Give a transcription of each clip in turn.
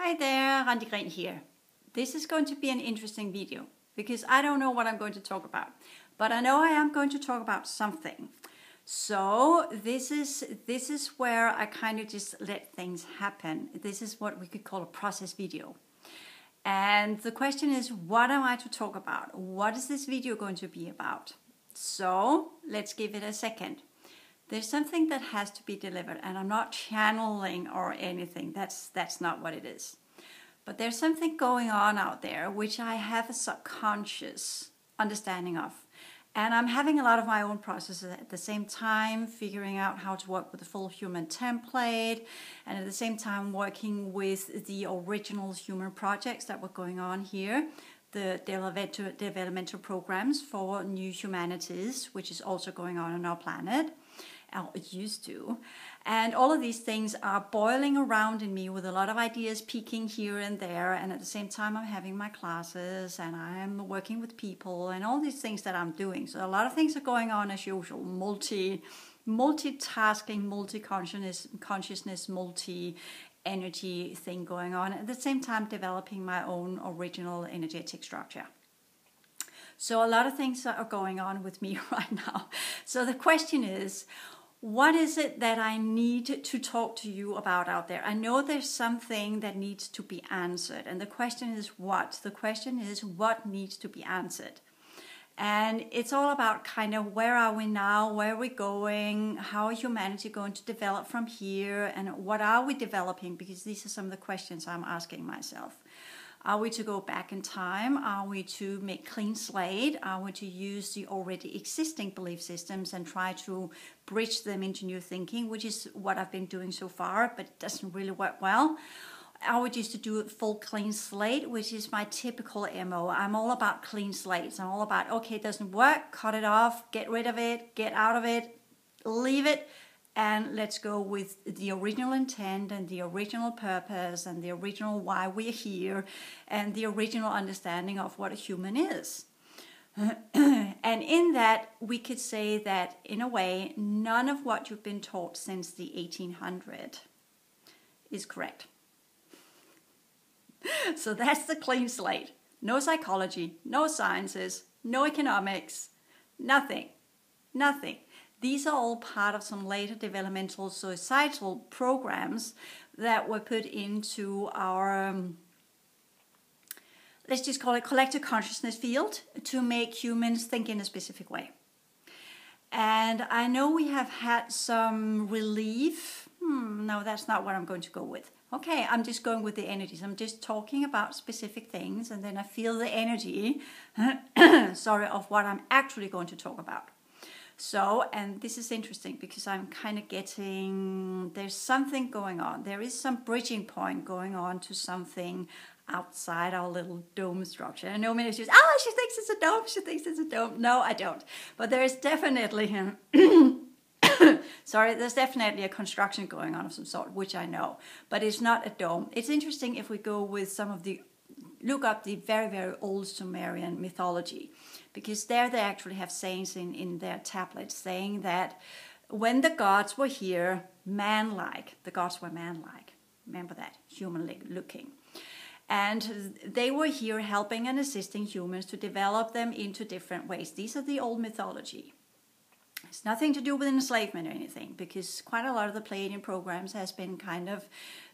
Hi there, Randi Gren here. This is going to be an interesting video because I don't know what I'm going to talk about, but I know I am going to talk about something. So this is where I kind of just let things happen. This is what we could call a process video. And the question is, what am I to talk about? What is this video going to be about? So let's give it a second. There's something that has to be delivered, and I'm not channeling or anything. That's not what it is. But there's something going on out there which I have a subconscious understanding of. And I'm having a lot of my own processes at the same time, figuring out how to work with the full human template, and at the same time working with the original human projects that were going on here, the developmental programs for new humanities, which is also going on our planet. It used to. And all of these things are boiling around in me with a lot of ideas peeking here and there, and at the same time I'm having my classes and I'm working with people and all these things that I'm doing. So a lot of things are going on as usual, multitasking, multi-consciousness, multi-energy thing going on, at the same time developing my own original energetic structure. So a lot of things are going on with me right now. So the question is, what is it that I need to talk to you about out there? I know there's something that needs to be answered. And the question is what? The question is what needs to be answered? And it's all about kind of where are we now? Where are we going? How is humanity going to develop from here? And what are we developing? Because these are some of the questions I'm asking myself. Are we to go back in time? Are we to make clean slate? Are we to use the already existing belief systems and try to bridge them into new thinking, which is what I've been doing so far, but it doesn't really work well? Are we just to do a full clean slate, which is my typical MO? I'm all about clean slates. I'm all about, okay, it doesn't work, cut it off, get rid of it, get out of it, leave it. And let's go with the original intent and the original purpose and the original why we're here and the original understanding of what a human is. And in that, we could say that, in a way, none of what you've been taught since the 1800s is correct. So that's the clean slate. No psychology, no sciences, no economics, nothing. These are all part of some later developmental societal programs that were put into our, let's just call it collective consciousness field to make humans think in a specific way. And I know we have had some relief. No, that's not what I'm going to go with. Okay, I'm just going with the energies. I'm just talking about specific things, and then I feel the energy, of what I'm actually going to talk about. So, and this is interesting because I'm kind of getting, there's something going on. There is some bridging point going on to something outside our little dome structure. I know many of you say, oh, she thinks it's a dome, she thinks it's a dome. No, I don't. But there is definitely, there's definitely a construction going on of some sort, which I know. But it's not a dome. It's interesting if we go with some of the, look up the very, very old Sumerian mythology. Because there they actually have sayings in their tablets saying that when the gods were here, man-like, the gods were man-like. Remember that, human-looking. And they were here helping and assisting humans to develop them into different ways. These are the old mythology. It's nothing to do with enslavement or anything, because quite a lot of the Pleiadian programs has been kind of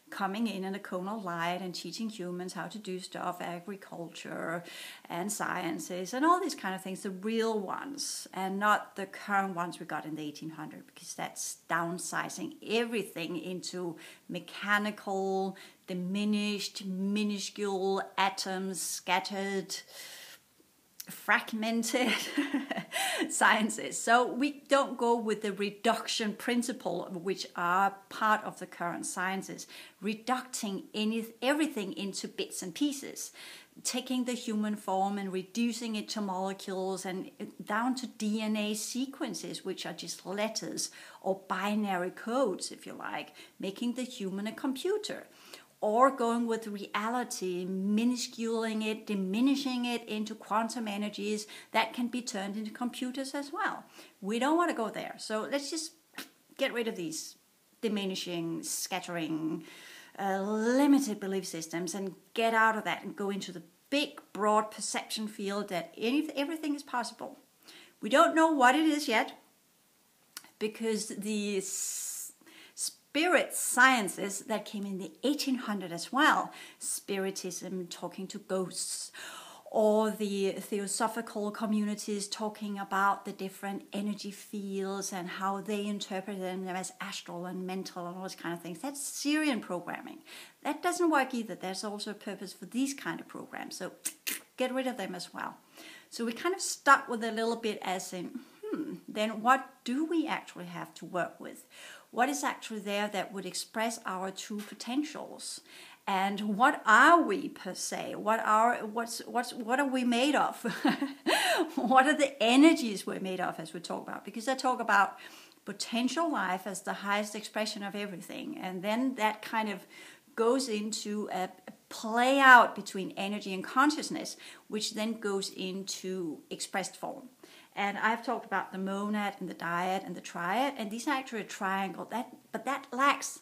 coming in a cone of light and teaching humans how to do stuff, agriculture and sciences and all these kind of things, the real ones, and not the current ones we got in the 1800s, because that's downsizing everything into mechanical, diminished, minuscule atoms, scattered, fragmented sciences. So we don't go with the reduction principle, which are part of the current sciences, reducing everything into bits and pieces, taking the human form and reducing it to molecules and down to DNA sequences, which are just letters or binary codes, if you like, making the human a computer. Or going with reality, minusculing it, diminishing it into quantum energies that can be turned into computers as well. We don't want to go there. So let's just get rid of these diminishing, scattering, limited belief systems and get out of that and go into the big, broad perception field that everything is possible. We don't know what it is yet, because the spirit sciences that came in the 1800s as well, spiritism, talking to ghosts, or the theosophical communities talking about the different energy fields and how they interpret them as astral and mental and all those kind of things. That's Syrian programming. That doesn't work either. There's also a purpose for these kind of programs. So get rid of them as well. So we kind of stuck with a little bit as in, then what do we actually have to work with? What is actually there that would express our true potentials? And what are we per se? What are we made of? What are the energies we're made of, as we talk about? Because I talk about potential life as the highest expression of everything, and then that kind of goes into a play out between energy and consciousness, which then goes into expressed form. And I've talked about the monad and the dyad and the triad, and these are actually a triangle. But that lacks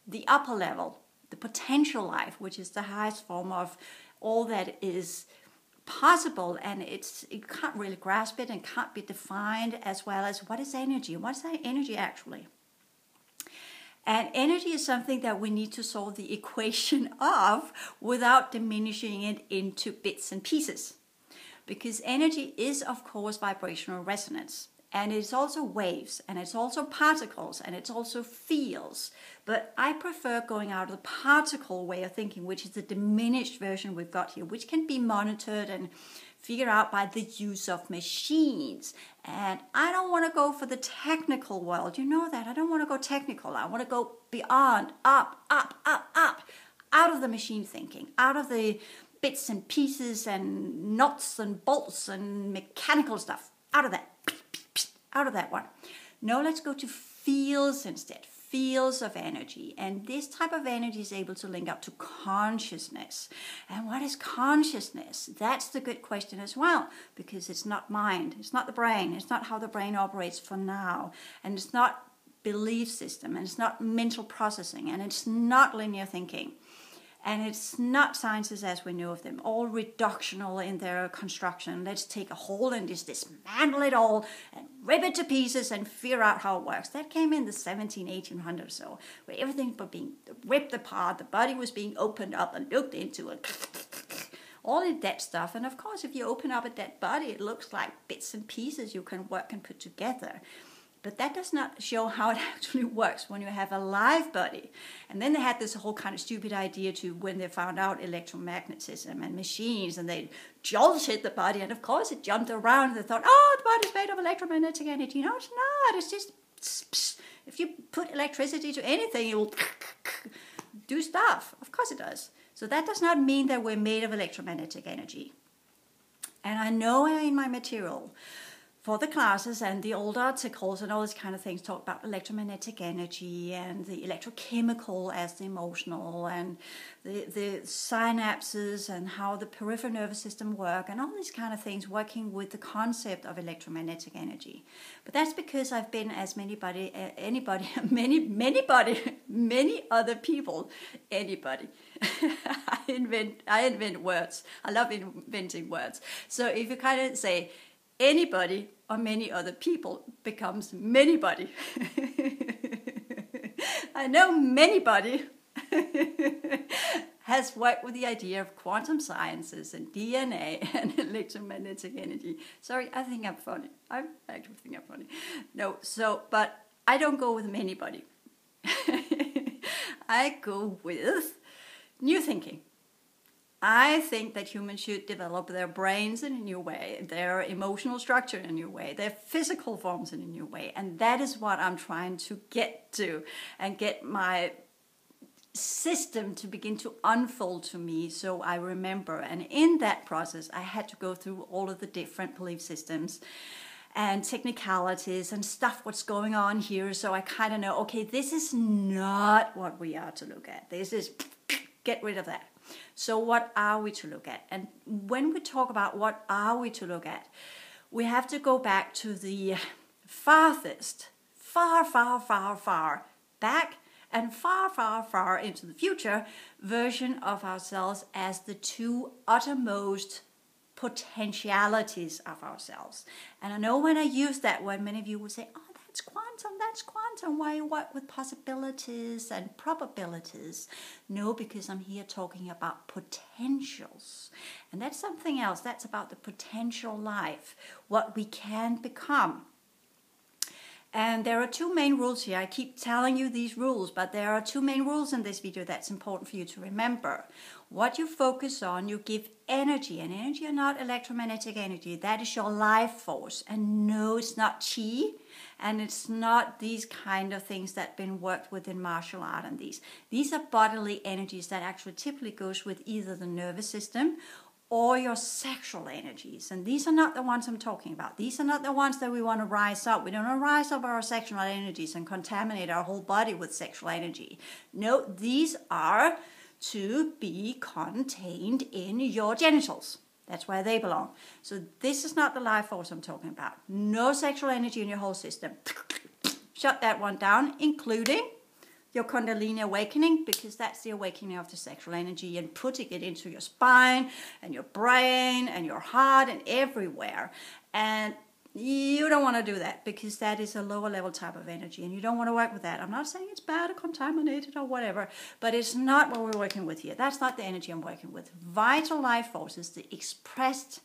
the upper level, the potential life, which is the highest form of all that is possible, and you can't really grasp it and can't be defined, as well as what is energy? What is that energy actually? And energy is something that we need to solve the equation of without diminishing it into bits and pieces. Because energy is, of course, vibrational resonance. And it's also waves, and it's also particles, and it's also fields. But I prefer going out of the particle way of thinking, which is the diminished version we've got here, which can be monitored and figured out by the use of machines. And I don't want to go for the technical world. You know that. I don't want to go technical. I want to go beyond, up, out of the machine thinking, out of the bits and pieces and nuts and bolts and mechanical stuff. Out of that one. No, let's go to fields instead. Fields of energy. And this type of energy is able to link up to consciousness. And what is consciousness? That's the good question as well, because it's not mind. It's not the brain. It's not how the brain operates for now. And it's not belief system. And it's not mental processing. And it's not linear thinking. And it's not sciences as we know of them, all reductional in their construction. Let's take a whole and just dismantle it all and rip it to pieces and figure out how it works. That came in the 1800s or so, where everything was being ripped apart, the body was being opened up and looked into, and all of that stuff. And of course, if you open up a dead body, it looks like bits and pieces you can work and put together. But that does not show how it actually works when you have a live body. And then they had this whole kind of stupid idea to when they found out electromagnetism and machines, and they jolted the body, and of course it jumped around, and they thought, oh, the body's made of electromagnetic energy. No, it's not. It's just, if you put electricity to anything, it will do stuff. Of course it does. So that does not mean that we're made of electromagnetic energy. And I know in my material for the classes and the old articles and all these kind of things talk about electromagnetic energy and the electrochemical as the emotional, and the synapses and how the peripheral nervous system work, and all these kind of things, working with the concept of electromagnetic energy. But that's because I've been, as many other people, anybody. I invent words. I love inventing words. So if you kind of say anybody or many other people becomes manybody. I know manybody has worked with the idea of quantum sciences and DNA and electromagnetic energy. Sorry, I think I'm funny. I actually think I'm funny. No, but I don't go with manybody. I go with new thinking. I think that humans should develop their brains in a new way, their emotional structure in a new way, their physical forms in a new way. And that is what I'm trying to get to, and get my system to begin to unfold to me so I remember. And in that process, I had to go through all of the different belief systems and technicalities and stuff, what's going on here. So I kind of know, okay, this is not what we are to look at. This is, get rid of that. So what are we to look at? And when we talk about what are we to look at, we have to go back to the farthest, far back, and far, far, far into the future version of ourselves as the two uttermost potentialities of ourselves. And I know when I use that word, many of you will say, oh, that's quantum, why you work with possibilities and probabilities? No, because I'm here talking about potentials. And that's something else. That's about the potential life, what we can become. And there are two main rules here. I keep telling you these rules, but there are two main rules in this video that's important for you to remember. What you focus on, you give energy. And energy are not electromagnetic energy. That is your life force. And no, it's not chi. And it's not these kind of things that have been worked with in martial art and these. These are bodily energies that actually typically goes with either the nervous system or your sexual energies. And these are not the ones I'm talking about. These are not the ones that we want to rise up. We don't want to rise up our sexual energies and contaminate our whole body with sexual energy. No, these are to be contained in your genitals. That's where they belong. So this is not the life force I'm talking about. No sexual energy in your whole system. Shut that one down, including your Kundalini awakening, because that's the awakening of the sexual energy and putting it into your spine and your brain and your heart and everywhere. And you don't want to do that because that is a lower level type of energy and you don't want to work with that. I'm not saying it's bad or contaminated or whatever, but it's not what we're working with here. That's not the energy I'm working with. Vital life force is the expressed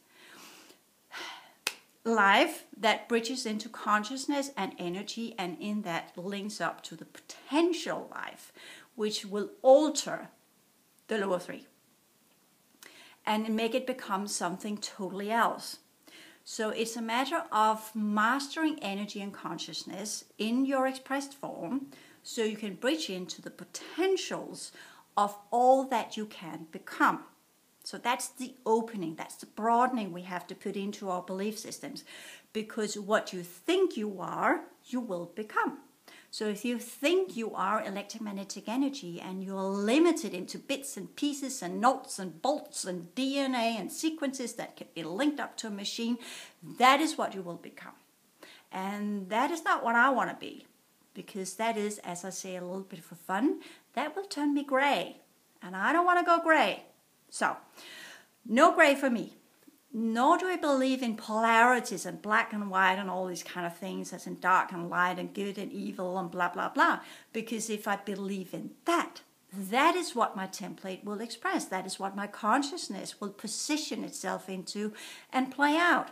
life that bridges into consciousness and energy, and in that links up to the potential life, which will alter the lower three and make it become something totally else. So it's a matter of mastering energy and consciousness in your expressed form so you can bridge into the potentials of all that you can become. So that's the opening, that's the broadening we have to put into our belief systems. Because what you think you are, you will become. So if you think you are electromagnetic energy and you're limited into bits and pieces and nuts and bolts and DNA and sequences that can be linked up to a machine, that is what you will become. And that is not what I want to be. Because that is, as I say, a little bit for fun, that will turn me gray. And I don't want to go gray. So, no gray for me. Nor do I believe in polarities and black and white and all these kind of things, as in dark and light and good and evil and blah, blah, blah. Because if I believe in that, that is what my template will express. That is what my consciousness will position itself into and play out.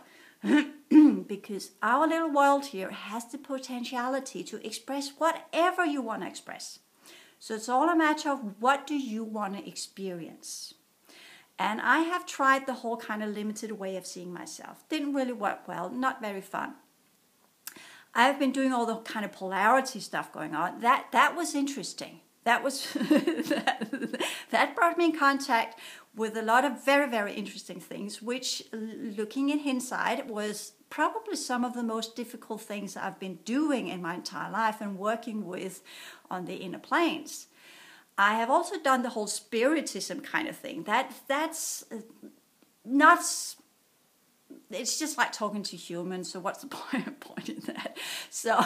Because our little world here has the potentiality to express whatever you want to express. So it's all a matter of what do you want to experience. And I have tried the whole kind of limited way of seeing myself. Didn't really work well, not very fun. I've been doing all the kind of polarity stuff going on. That was interesting. That was that brought me in contact with a lot of very, very interesting things, which, looking in hindsight, was probably some of the most difficult things I've been doing in my entire life and working with on the inner planes. I have also done the whole spiritism kind of thing. That's not. It's just like talking to humans. So what's the point in that? So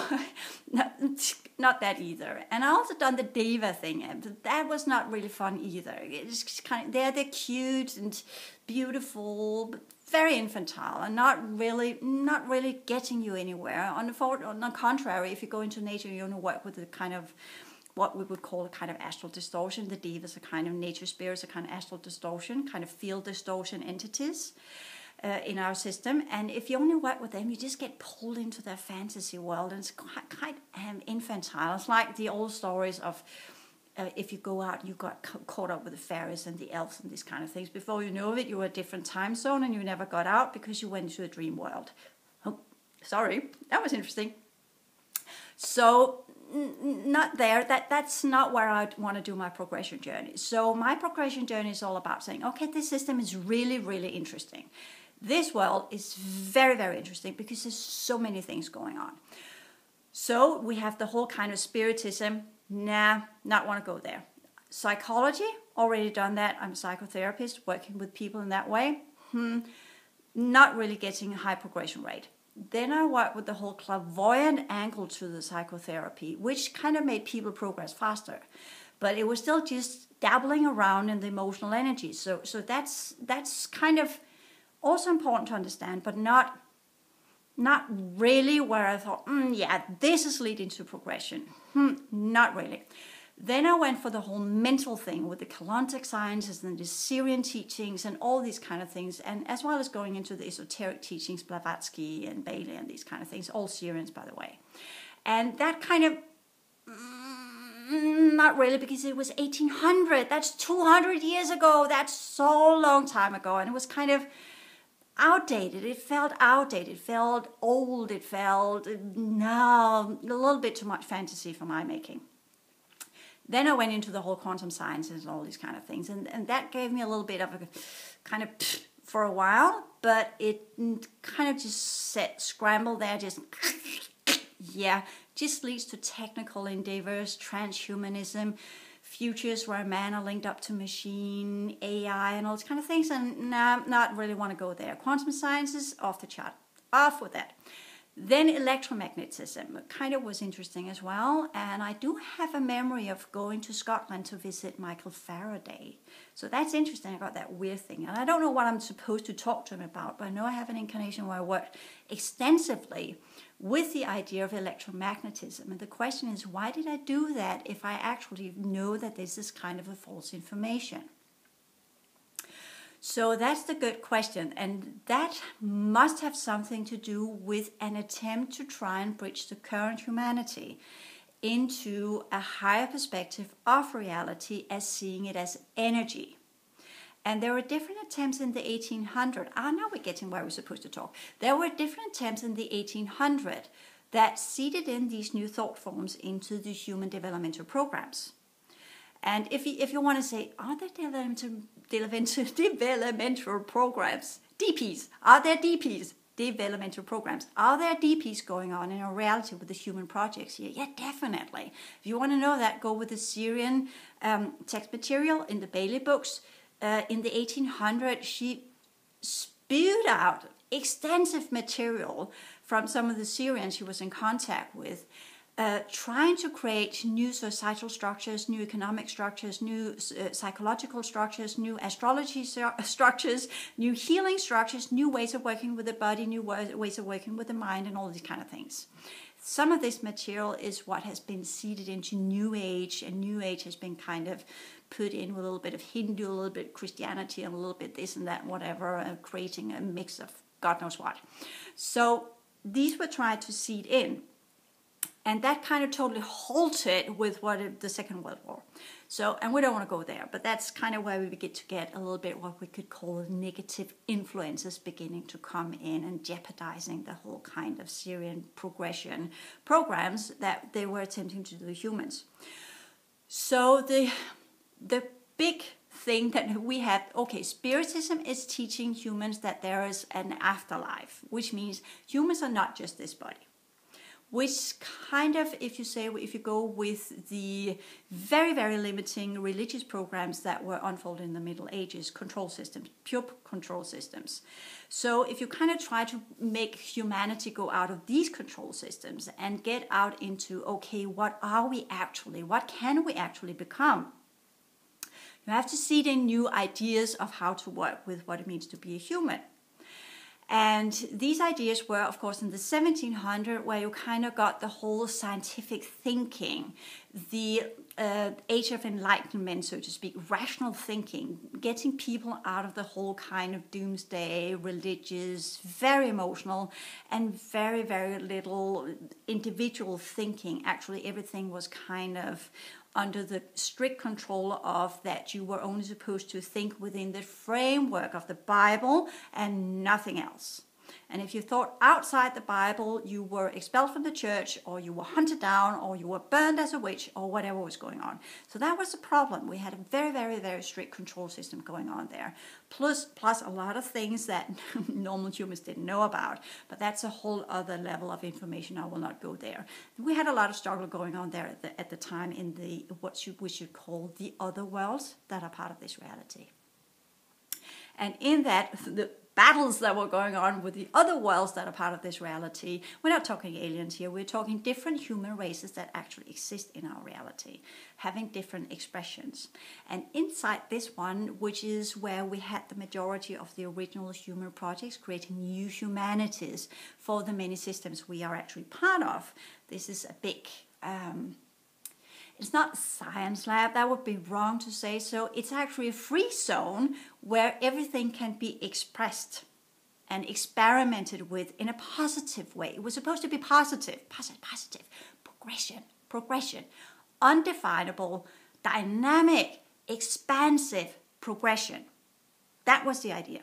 not that either. And I also done the diva thing, and that was not really fun either. It's just kind of they're cute and beautiful, but very infantile and not really getting you anywhere. On the contrary, if you go into nature, you only work with the kind of what we would call a kind of astral distortion. The divas are kind of nature spirits, a kind of astral distortion, kind of field distortion entities in our system. And if you only work with them, you just get pulled into their fantasy world, and it's quite infantile. It's like the old stories of if you go out, you got caught up with the fairies and the elves and these kind of things. Before you know it, you were a different time zone and you never got out because you went into a dream world. Oh, sorry, that was interesting. So not there. That's not where I want to do my progression journey. So my progression journey is all about saying, okay, this system is really, really interesting. This world is very, very interesting because there's so many things going on. So we have the whole kind of spiritism. Nah, not want to go there. Psychology, already done that. I'm a psychotherapist, working with people in that way. Not really getting a high progression rate. then I worked with the whole clairvoyant angle to the psychotherapy, which kind of made people progress faster. But it was still just dabbling around in the emotional energy. So that's kind of also important to understand, but not really where I thought, yeah, this is leading to progression. Not really. Then I went for the whole mental thing with the Keylontic sciences and the Syrian teachings and all these kind of things, and as well as going into the esoteric teachings, Blavatsky and Bailey and these kind of things, all Syrians, by the way. And that kind of, not really, because it was 1800. That's 200 years ago. That's so long time ago. And it was kind of outdated. It felt outdated. It felt old. It felt, no, a little bit too much fantasy for my making. Then I went into the whole quantum sciences and all these kind of things. And that gave me a little bit of a kind of for a while, but it kind of just scrambled there, just, yeah, just leads to technical endeavors, transhumanism, futures where man are linked up to machine, AI, and all these kind of things. And not really want to go there. Quantum sciences, off the chart. Off with that. Then electromagnetism kind of was interesting as well, and I do have a memory of going to Scotland to visit Michael Faraday. So that's interesting. I got that weird thing, and I don't know what I'm supposed to talk to him about, but I know I have an incarnation where I worked extensively with the idea of electromagnetism. And the question is, why did I do that if I actually know that this is kind of a false information? So that's the good question, and that must have something to do with an attempt to try and bridge the current humanity into a higher perspective of reality as seeing it as energy. And there were different attempts in the 1800s. Now we're getting where we're supposed to talk. There were different attempts in the 1800s that seeded in these new thought forms into the human developmental programs. And if you want to say, are there developmental programs? DPs. Are there DPs? Developmental programs. Are there DPs going on in our reality with the human projects here? Yeah, definitely. If you want to know that, go with the Syrian text material in the Bailey books. In the 1800s, she spewed out extensive material from some of the Syrians she was in contact with, trying to create new societal structures, new economic structures, new psychological structures, new astrology structures, new healing structures, new ways of working with the body, new ways of working with the mind, and all these kind of things. Some of this material is what has been seeded into New Age, and New Age has been kind of put in with a little bit of Hindu, a little bit of Christianity, and a little bit this and that, whatever, creating a mix of God knows what. So these were tried to seed in. And that kind of totally halted with the Second World War. So, and we don't want to go there, but that's kind of where we begin to get a little bit what we could call negative influences beginning to come in and jeopardizing the whole kind of Syrian progression programs that they were attempting to do to humans. So the big thing that we have, okay, Spiritism is teaching humans that there is an afterlife, which means humans are not just this body. Which kind of, if you go with the very, very limiting religious programs that were unfolded in the Middle Ages, control systems, pure control systems. So if you kind of try to make humanity go out of these control systems and get out into, okay, what are we actually? What can we actually become? You have to seed in new ideas of how to work with what it means to be a human. And these ideas were, of course, in the 1700s, where you kind of got the whole scientific thinking, the age of enlightenment, so to speak, rational thinking, getting people out of the whole kind of doomsday, religious, very emotional, and very, very little individual thinking. Actually, everything was kind of under the strict control of that you were only supposed to think within the framework of the Bible and nothing else. And if you thought outside the Bible, you were expelled from the church, or you were hunted down, or you were burned as a witch, or whatever was going on. So that was the problem. We had a very, very, very strict control system going on there. Plus a lot of things that normal humans didn't know about. But that's a whole other level of information. I will not go there. We had a lot of struggle going on there at the time in the we should call the other worlds that are part of this reality. And in that, the battles that were going on with the other worlds that are part of this reality, we're not talking aliens here, we're talking different human races that actually exist in our reality, having different expressions. And inside this one, which is where we had the majority of the original human projects, creating new humanities for the many systems we are actually part of, this is a big... it's not a science lab, that would be wrong to say so. It's actually a free zone where everything can be expressed and experimented with in a positive way. It was supposed to be positive, progression, undefinable, dynamic, expansive progression. That was the idea.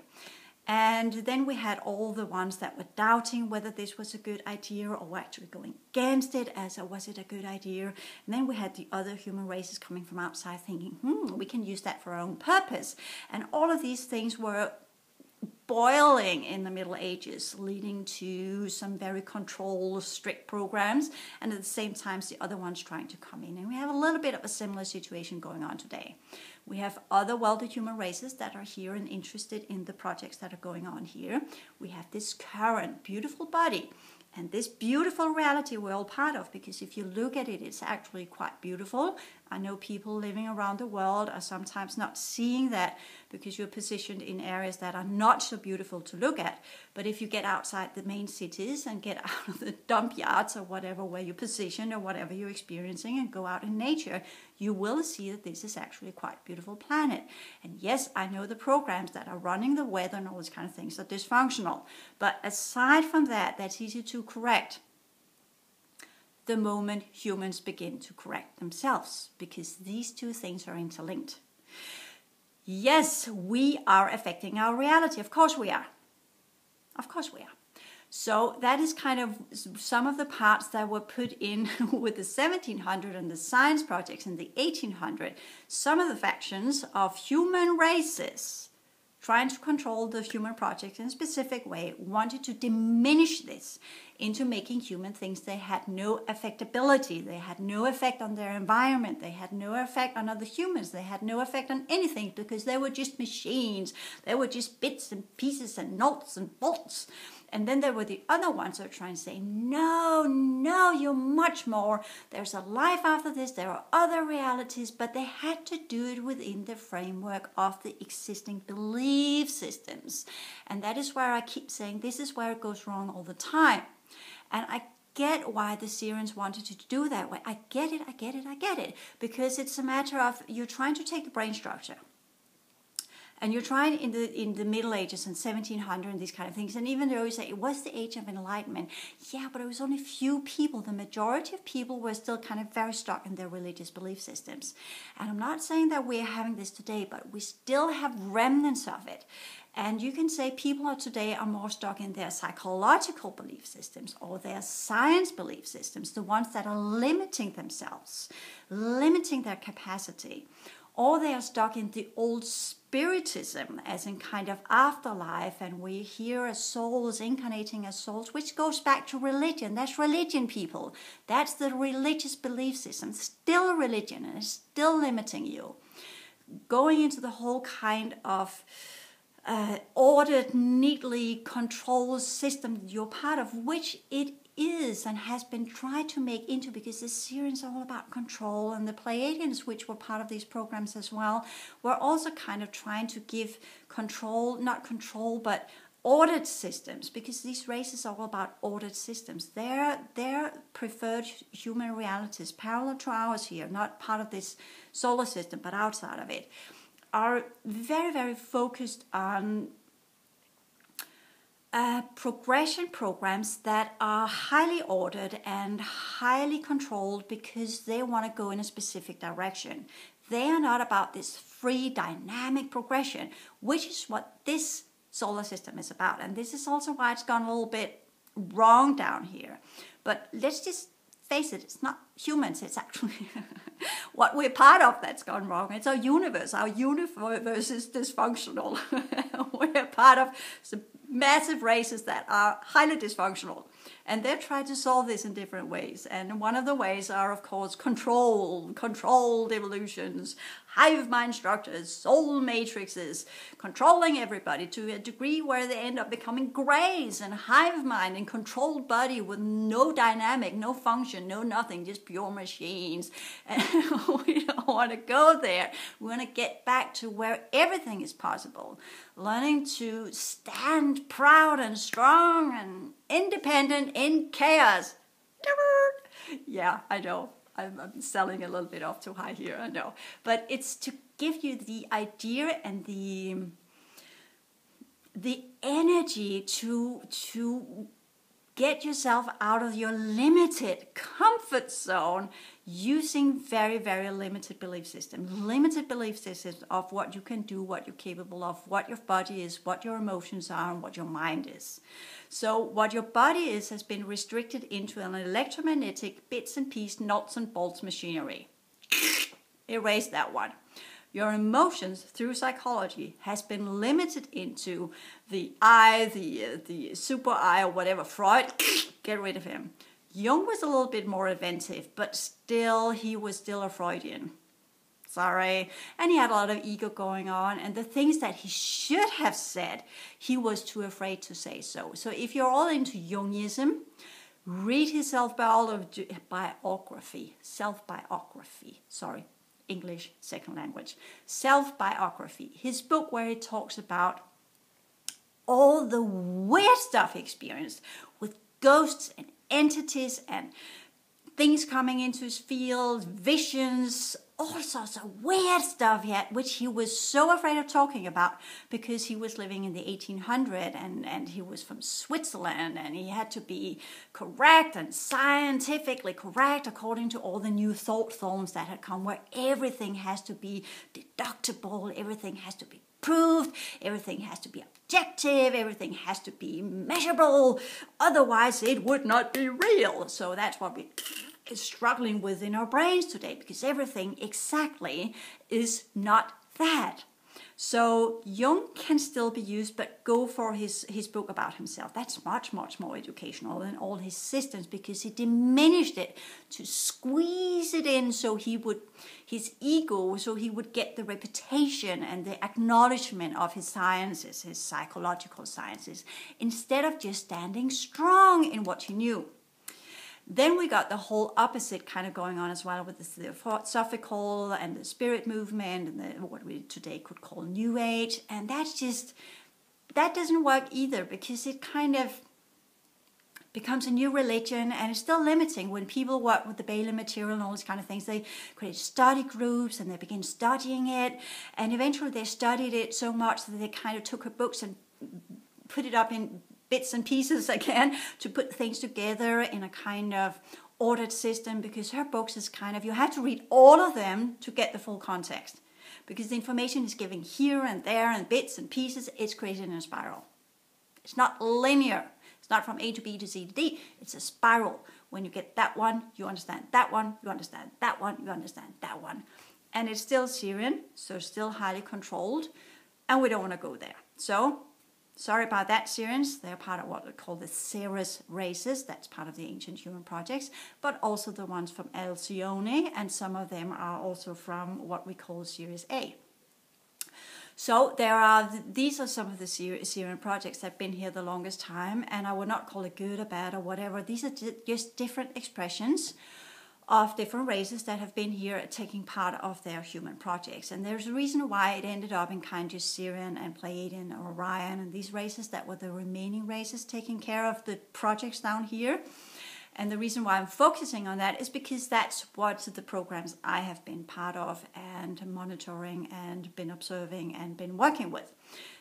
And then we had all the ones that were doubting whether this was a good idea or were actually going against it as was it a good idea. And then we had the other human races coming from outside thinking, we can use that for our own purpose. And all of these things were boiling in the Middle Ages, leading to some very controlled, strict programs, and at the same time the other ones trying to come in. And we have a little bit of a similar situation going on today. We have other wealthy human races that are here and interested in the projects that are going on here. We have this current beautiful body and this beautiful reality we're all part of, because if you look at it, it's actually quite beautiful. I know people living around the world are sometimes not seeing that because you're positioned in areas that are not so beautiful to look at. But if you get outside the main cities and get out of the dump yards or whatever where you're positioned or whatever you're experiencing and go out in nature, you will see that this is actually quite a beautiful planet. And yes, I know the programs that are running the weather and all these kind of things are dysfunctional. But aside from that, that's easy to correct the moment humans begin to correct themselves, because these two things are interlinked. Yes, we are affecting our reality. Of course we are. Of course we are. So that is kind of some of the parts that were put in with the 1700 and the science projects in the 1800. Some of the factions of human races trying to control the human project in a specific way wanted to diminish this into making human things they had no affectability, they had no effect on their environment, they had no effect on other humans, they had no effect on anything because they were just machines, they were just bits and pieces and nuts and bolts. And then there were the other ones that were trying to say, no, you're much more. There's a life after this. There are other realities, but they had to do it within the framework of the existing belief systems. And that is where I keep saying this is where it goes wrong all the time. And I get why the Syrians wanted to do that way. I get it. Because it's a matter of you're trying to take the brain structure. And you're trying in the Middle Ages and 1700 and these kind of things. And even though you say it was the age of enlightenment, yeah, but it was only few people. The majority of people were still kind of very stuck in their religious belief systems. And I'm not saying that we're having this today, but we still have remnants of it. And you can say people today are more stuck in their psychological belief systems or their science belief systems, the ones that are limiting themselves, limiting their capacity. Or they are stuck in the old spiritism, as in kind of afterlife, and we hear as souls, incarnating as souls, which goes back to religion. That's religion, people. That's the religious belief system. Still religion, and it's still limiting you. Going into the whole kind of ordered, neatly controlled system you're part of, which it is and has been tried to make into, because the Syrians are all about control, and the Pleiadians, which were part of these programs as well, were also kind of trying to give control, not control, but ordered systems, because these races are all about ordered systems. Their preferred human realities, parallel to ours here, not part of this solar system, but outside of it, are very, very focused on progression programs that are highly ordered and highly controlled because they want to go in a specific direction. They are not about this free dynamic progression, which is what this solar system is about. And this is also why it's gone a little bit wrong down here. But let's just face it, it's not humans, it's actually what we're part of that's gone wrong. It's our universe. Our universe is dysfunctional. We're part of some massive races that are highly dysfunctional. And they're trying to solve this in different ways. And one of the ways are, of course, controlled evolutions, hive mind structures, soul matrices, controlling everybody to a degree where they end up becoming greys and hive mind and controlled body with no dynamic, no function, no nothing, just pure machines. And we don't want to go there. We want to get back to where everything is possible. Learning to stand proud and strong and independent in chaos. Yeah, I know. I'm selling a little bit off too high here, I know. But it's to give you the idea and the energy to get yourself out of your limited comfort zone using very, very limited belief systems. Limited belief systems of what you can do, what you're capable of, what your body is, what your emotions are, and what your mind is. So what your body is has been restricted into an electromagnetic bits and pieces, nuts and bolts machinery. Erase that one. Your emotions through psychology has been limited into the I, the super I, or whatever. Freud, get rid of him. Jung was a little bit more inventive, but still, he was still a Freudian. Sorry. And he had a lot of ego going on, and the things that he should have said, he was too afraid to say so. So if you're all into Jungism, read his self-biography, English second language, self-biography, his book where he talks about all the weird stuff he experienced with ghosts and entities and things coming into his field, visions, all sorts of weird stuff he had, which he was so afraid of talking about because he was living in the 1800s and he was from Switzerland and he had to be correct and scientifically correct according to all the new thought forms that had come, where everything has to be deductible, everything has to be proved, everything has to be objective, everything has to be measurable, otherwise it would not be real. So that's what we is struggling with in our brains today, because everything exactly is not that. So Jung can still be used, but go for his book about himself. That's much, much more educational than all his systems, because he diminished it to squeeze it in so his ego, so he would get the reputation and the acknowledgement of his sciences, his psychological sciences, instead of just standing strong in what he knew. Then we got the whole opposite kind of going on as well, with the Theosophical and the spirit movement and what we today could call New Age. And that doesn't work either, because it kind of becomes a new religion, and it's still limiting. When people work with the Balaam material and all these kind of things, they create study groups and they begin studying it. And eventually they studied it so much that they kind of took her books and put it up in bits and pieces again to put things together in a kind of ordered system, because her books is kind of, you have to read all of them to get the full context, because the information is given here and there and bits and pieces. It's created in a spiral. It's not linear. It's not from A to B to C to D. It's a spiral. When you get that one, you understand that one, you understand that one, you understand that one. And it's still Syrian, so still highly controlled, and we don't want to go there. So sorry about that, Syrians. They're part of what we call the Ceres races. That's part of the ancient human projects, but also the ones from Alcyone, and some of them are also from what we call Series A. So these are some of the Syrian projects that have been here the longest time, and I would not call it good or bad or whatever. These are just different expressions of different races that have been here taking part of their human projects. And there's a reason why it ended up in kind of Syrian and Pleiadian or Orion and these races that were the remaining races taking care of the projects down here. And the reason why I'm focusing on that is because that's what the programs I have been part of and monitoring and been observing and been working with.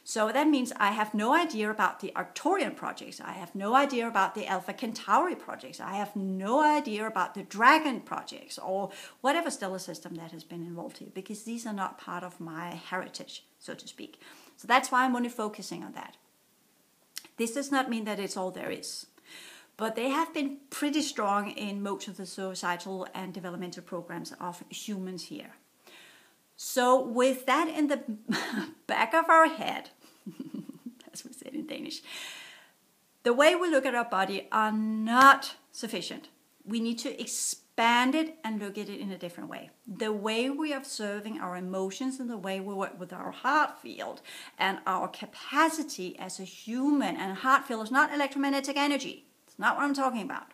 So that means I have no idea about the Arcturian projects. I have no idea about the Alpha Centauri projects. I have no idea about the Dragon projects or whatever stellar system that has been involved here, because these are not part of my heritage, so to speak. So that's why I'm only focusing on that. This does not mean that it's all there is, but they have been pretty strong in most of the societal and developmental programs of humans here. So with that in the back of our head, as we said in Danish, the way we look at our body are not sufficient. We need to expand expand it and look at it in a different way. The way we are observing our emotions and the way we work with our heart field and our capacity as a human, and heart field is not electromagnetic energy. It's not what I'm talking about.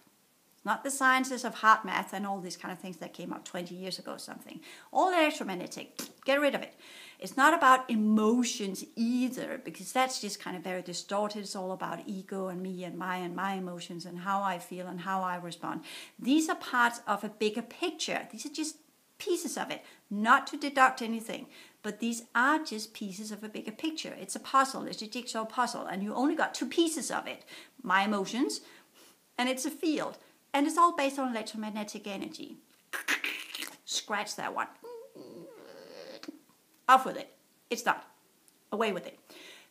It's not the sciences of heart math and all these kind of things that came out 20 years ago or something. All electromagnetic, get rid of it. It's not about emotions either, because that's just kind of very distorted. It's all about ego and me and my emotions and how I feel and how I respond. These are parts of a bigger picture. These are just pieces of it, not to deduct anything, but these are just pieces of a bigger picture. It's a puzzle, it's a jigsaw puzzle, and you only got two pieces of it. My emotions, and it's a field. And it's all based on electromagnetic energy. Scratch that one. Off with it. It's done. Away with it.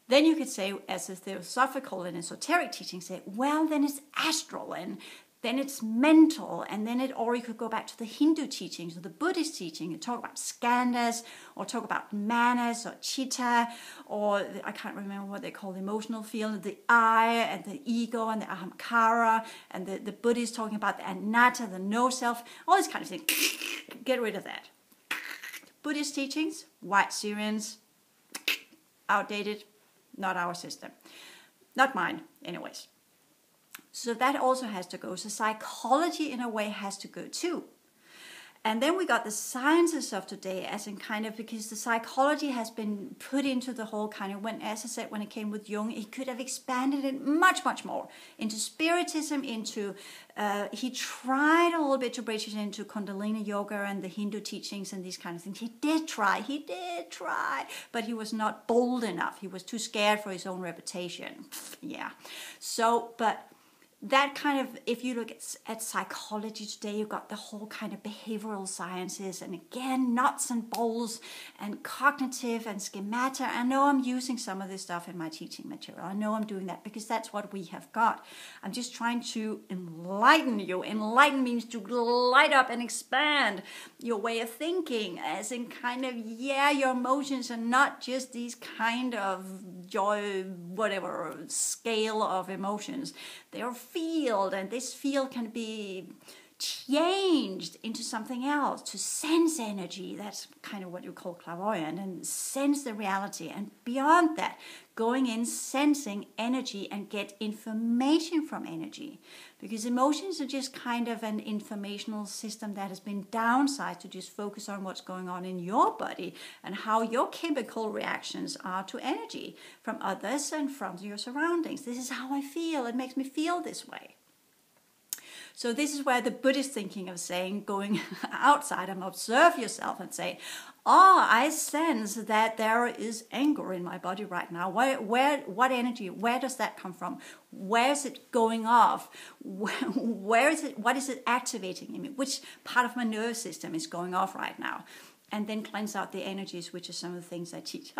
Then you could say, as a theosophical and esoteric teaching, say, well, then it's astral, and then it's mental, and then or you could go back to the Hindu teachings or the Buddhist teaching and talk about skandhas, or talk about manas or chitta, or I can't remember what they call the emotional field, the I and the ego and the ahamkara, and the Buddhists talking about the anatta, the no self, all this kind of thing. Get rid of that. Buddhist teachings, white Syrians, outdated, not our system. Not mine, anyways. So that also has to go. So psychology in a way has to go too. And then we got the sciences of today, as in kind of, because the psychology has been put into the whole kind of, when, as I said, when it came with Jung, he could have expanded it much, much more into spiritism, into, he tried a little bit to bridge it into Kundalini yoga and the Hindu teachings and these kind of things. He did try, but he was not bold enough. He was too scared for his own reputation. Yeah. So, but that kind of, if you look at psychology today, you've got the whole kind of behavioral sciences, and again, nuts and bolts and cognitive and schemata. I know I'm using some of this stuff in my teaching material. I know I'm doing that because that's what we have got. I'm just trying to enlighten you. Enlighten means to light up and expand your way of thinking, as in kind of, yeah, your emotions are not just these kind of joy, whatever, scale of emotions. They're field, and this field can be changed into something else, to sense energy. That's kind of what you call clairvoyant, and sense the reality. And beyond that, going in, sensing energy and get information from energy. Because emotions are just kind of an informational system that has been downsized to just focus on what's going on in your body and how your chemical reactions are to energy from others and from your surroundings. This is how I feel. It makes me feel this way. So this is where the Buddhist thinking of saying, going outside and observe yourself and say, oh, I sense that there is anger in my body right now. What energy, where does that come from? Where is it going off? Where is it, what is it activating in me? Which part of my nervous system is going off right now? And then cleanse out the energies, which are some of the things I teach.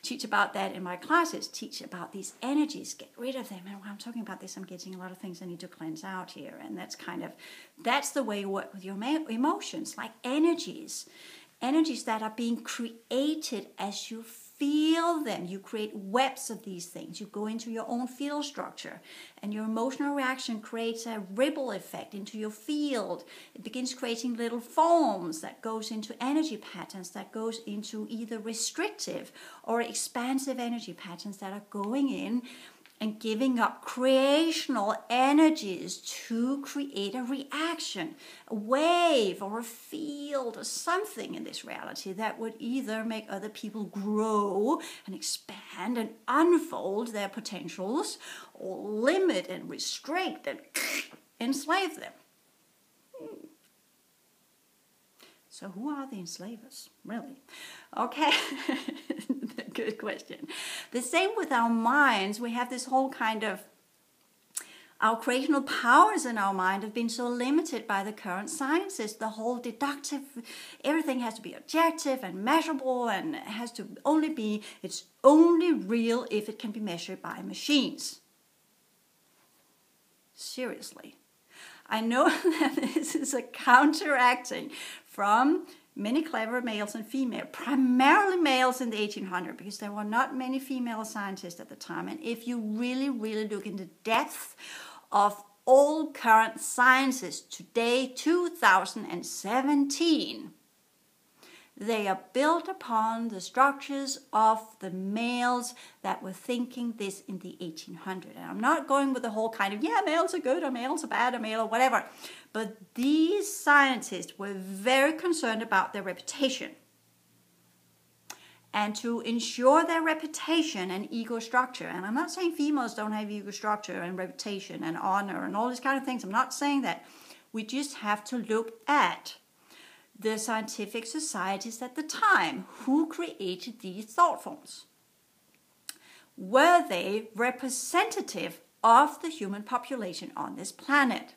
Teach about that in my classes. Teach about these energies. Get rid of them. And when I'm talking about this, I'm getting a lot of things I need to cleanse out here. And that's the way you work with your emotions, like energies. Energies that are being created as you feel them. You create webs of these things. You go into your own field structure, and your emotional reaction creates a ripple effect into your field. It begins creating little forms that goes into energy patterns, that goes into either restrictive or expansive energy patterns that are going in and giving up creational energies to create a reaction, a wave or a field or something in this reality that would either make other people grow and expand and unfold their potentials, or limit and restrict and enslave them. So who are the enslavers, really? Okay, good question. The same with our minds. We have this whole kind of, our creational powers in our mind have been so limited by the current sciences. The whole deductive, everything has to be objective and measurable, and it has to only be, it's only real if it can be measured by machines. Seriously. I know that this is a counteracting from many clever males and females, primarily males in the 1800s, because there were not many female scientists at the time. And if you really, really look into the depth of all current sciences today, 2017, they are built upon the structures of the males that were thinking this in the 1800s. And I'm not going with the whole kind of, yeah, males are good or males are bad or male or whatever. But these scientists were very concerned about their reputation. And to ensure their reputation and ego structure, and I'm not saying females don't have ego structure and reputation and honor and all these kind of things. I'm not saying that. We just have to look at the scientific societies at the time. Who created these thought forms? Were they representative of the human population on this planet?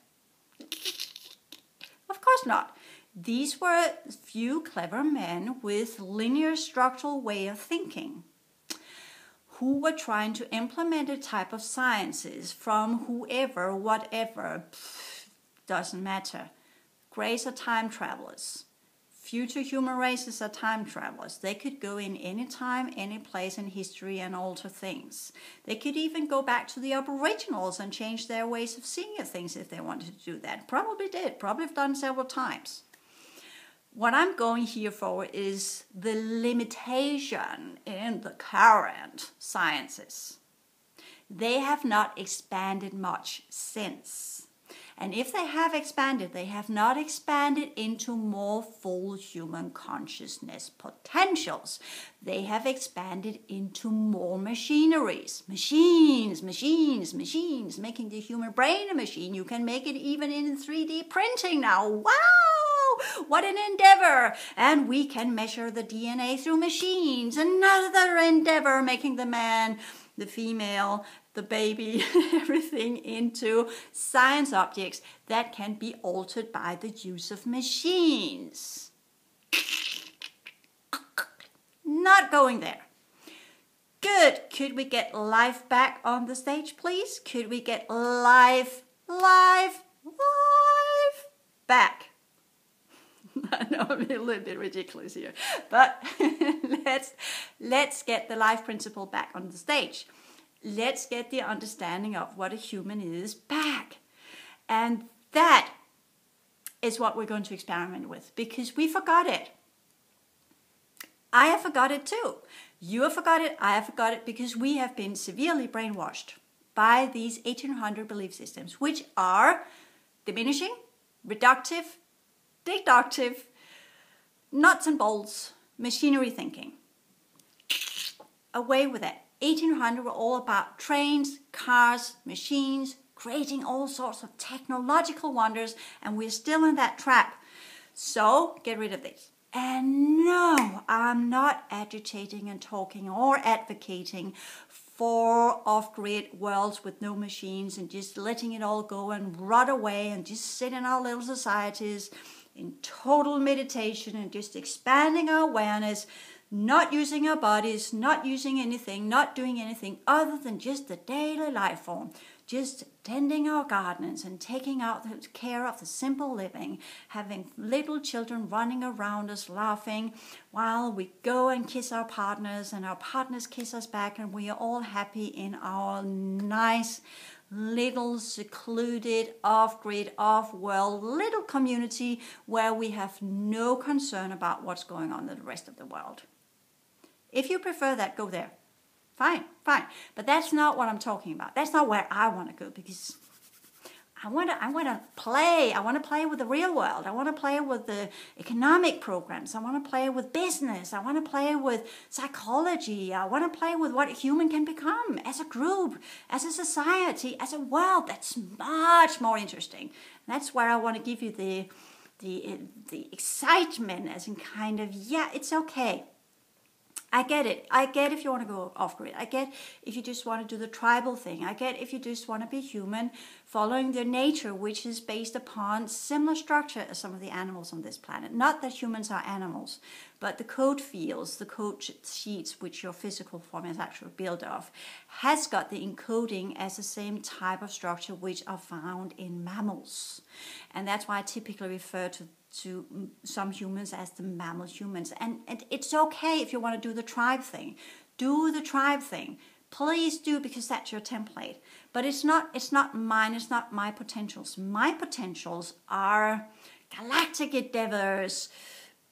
Of course not. These were few clever men with linear structural way of thinking who were trying to implement a type of sciences from whoever, whatever, doesn't matter. Greys are time travelers. Future human races are time travelers. They could go in any time, any place in history and alter things. They could even go back to the Aboriginals and change their ways of seeing things if they wanted to do that. Probably did. Probably have done several times. What I'm going here for is the limitation in the current sciences. They have not expanded much since. And if they have expanded, they have not expanded into more full human consciousness potentials. They have expanded into more machineries. Machines, making the human brain a machine. You can make it even in 3D printing now. Wow! What an endeavor! And we can measure the DNA through machines. Another endeavor, making the man, the female, the baby, everything into science objects that can be altered by the use of machines. Not going there. Good. Could we get live back on the stage, please? Could we get live back? I know I'm a little bit ridiculous here, but let's get the life principle back on the stage. Let's get the understanding of what a human is back. And that is what we're going to experiment with, because we forgot it. I have forgot it too. You have forgot it, I have forgot it, because we have been severely brainwashed by these 1800 belief systems, which are diminishing, reductive, deductive, nuts and bolts, machinery thinking. Away with it. 1800 were all about trains, cars, machines, creating all sorts of technological wonders, and we're still in that trap. So get rid of this. And no, I'm not agitating and talking or advocating for off-grid worlds with no machines and just letting it all go and rot away and just sit in our little societies in total meditation and just expanding our awareness, not using our bodies, not using anything, not doing anything other than just the daily life form, just tending our gardens and taking care of the simple living, having little children running around us laughing while we go and kiss our partners and our partners kiss us back, and we are all happy in our nice little secluded, off-grid, off-world little community where we have no concern about what's going on in the rest of the world. If you prefer that, go there. Fine. But that's not what I'm talking about. That's not where I want to go, because I want to play. I want to play with the real world. I want to play with the economic programs. I want to play with business. I want to play with psychology. I want to play with what a human can become as a group, as a society, as a world. That's much more interesting. That's where I want to give you the excitement, as in kind of, yeah, it's okay. I get it. I get if you want to go off-grid. I get if you just want to do the tribal thing. I get if you just want to be human, following their nature, which is based upon similar structure as some of the animals on this planet. Not that humans are animals, but the code fields, the code sheets, which your physical form is actually built of, has got the encoding as the same type of structure which are found in mammals. And that's why I typically refer to some humans as the mammal humans. And it's okay if you want to do the tribe thing. Do the tribe thing. please do, because that's your template. But it's not mine, it's not my potentials. My potentials are galactic endeavors,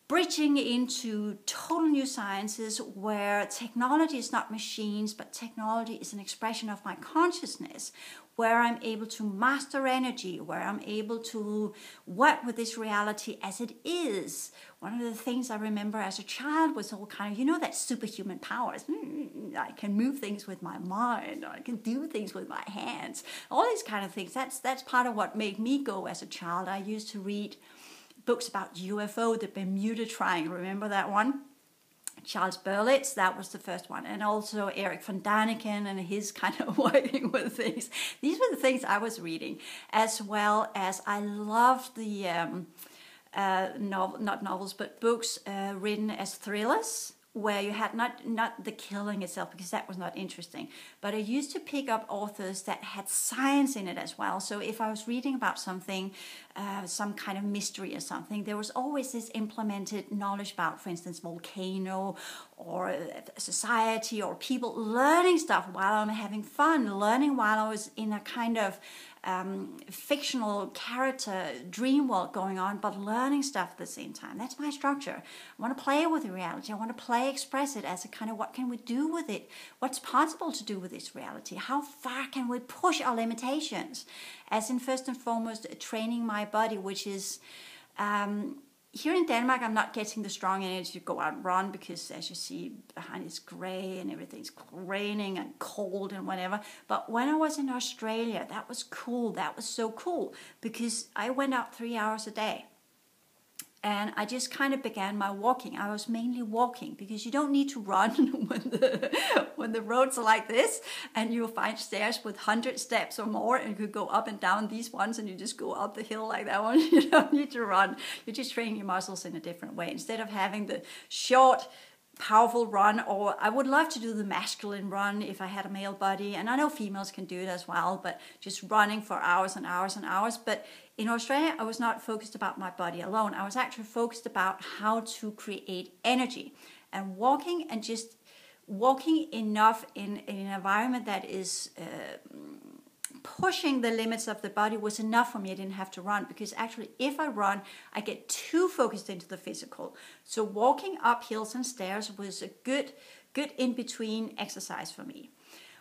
bridging into total new sciences where technology is not machines, but technology is an expression of my consciousness, where I'm able to master energy, where I'm able to work with this reality as it is. One of the things I remember as a child was all kind of, that superhuman powers. I can move things with my mind, or I can do things with my hands, all these kind of things. That's part of what made me go as a child. I used to read books about UFO, the Bermuda Triangle. Remember that one? Charles Berlitz, that was the first one. And also Eric von Daniken and his kind of working with things. These were the things I was reading, as well as I loved the not novels, but books written as thrillers, where you had not the killing itself, because that was not interesting. But I used to pick up authors that had science in it as well. So if I was reading about something, some kind of mystery or something, there was always this implemented knowledge about, for instance, volcano or society or people, learning stuff while I'm having fun, learning while I was in a kind of fictional character dream world going on, but learning stuff at the same time. That's my structure. I want to play with the reality. I want to express it as a kind of, what can we do with it? What's possible to do with this reality? How far can we push our limitations? As in, first and foremost, training my body, which is here in Denmark, I'm not getting the strong energy to go out and run, because as you see behind, it's grey and everything's raining and cold and whatever. But when I was in Australia, that was cool. That was so cool, because I went out 3 hours a day. And I just kind of began my walking. I was mainly walking, because you don't need to run when the roads are like this, and you'll find stairs with 100 steps or more, and you could go up and down these ones, and you just go up the hill like that one. You don't need to run. You just train your muscles in a different way. Instead of having the short, powerful run, or I would love to do the masculine run if I had a male body, and I know females can do it as well, but just running for hours and hours and hours. But in Australia, I was not focused about my body alone. I was actually focused about how to create energy, and walking, and just walking enough in an environment that is pushing the limits of the body was enough for me. I didn't have to run, because actually if I run, I get too focused into the physical. So walking up hills and stairs was a good in-between exercise for me.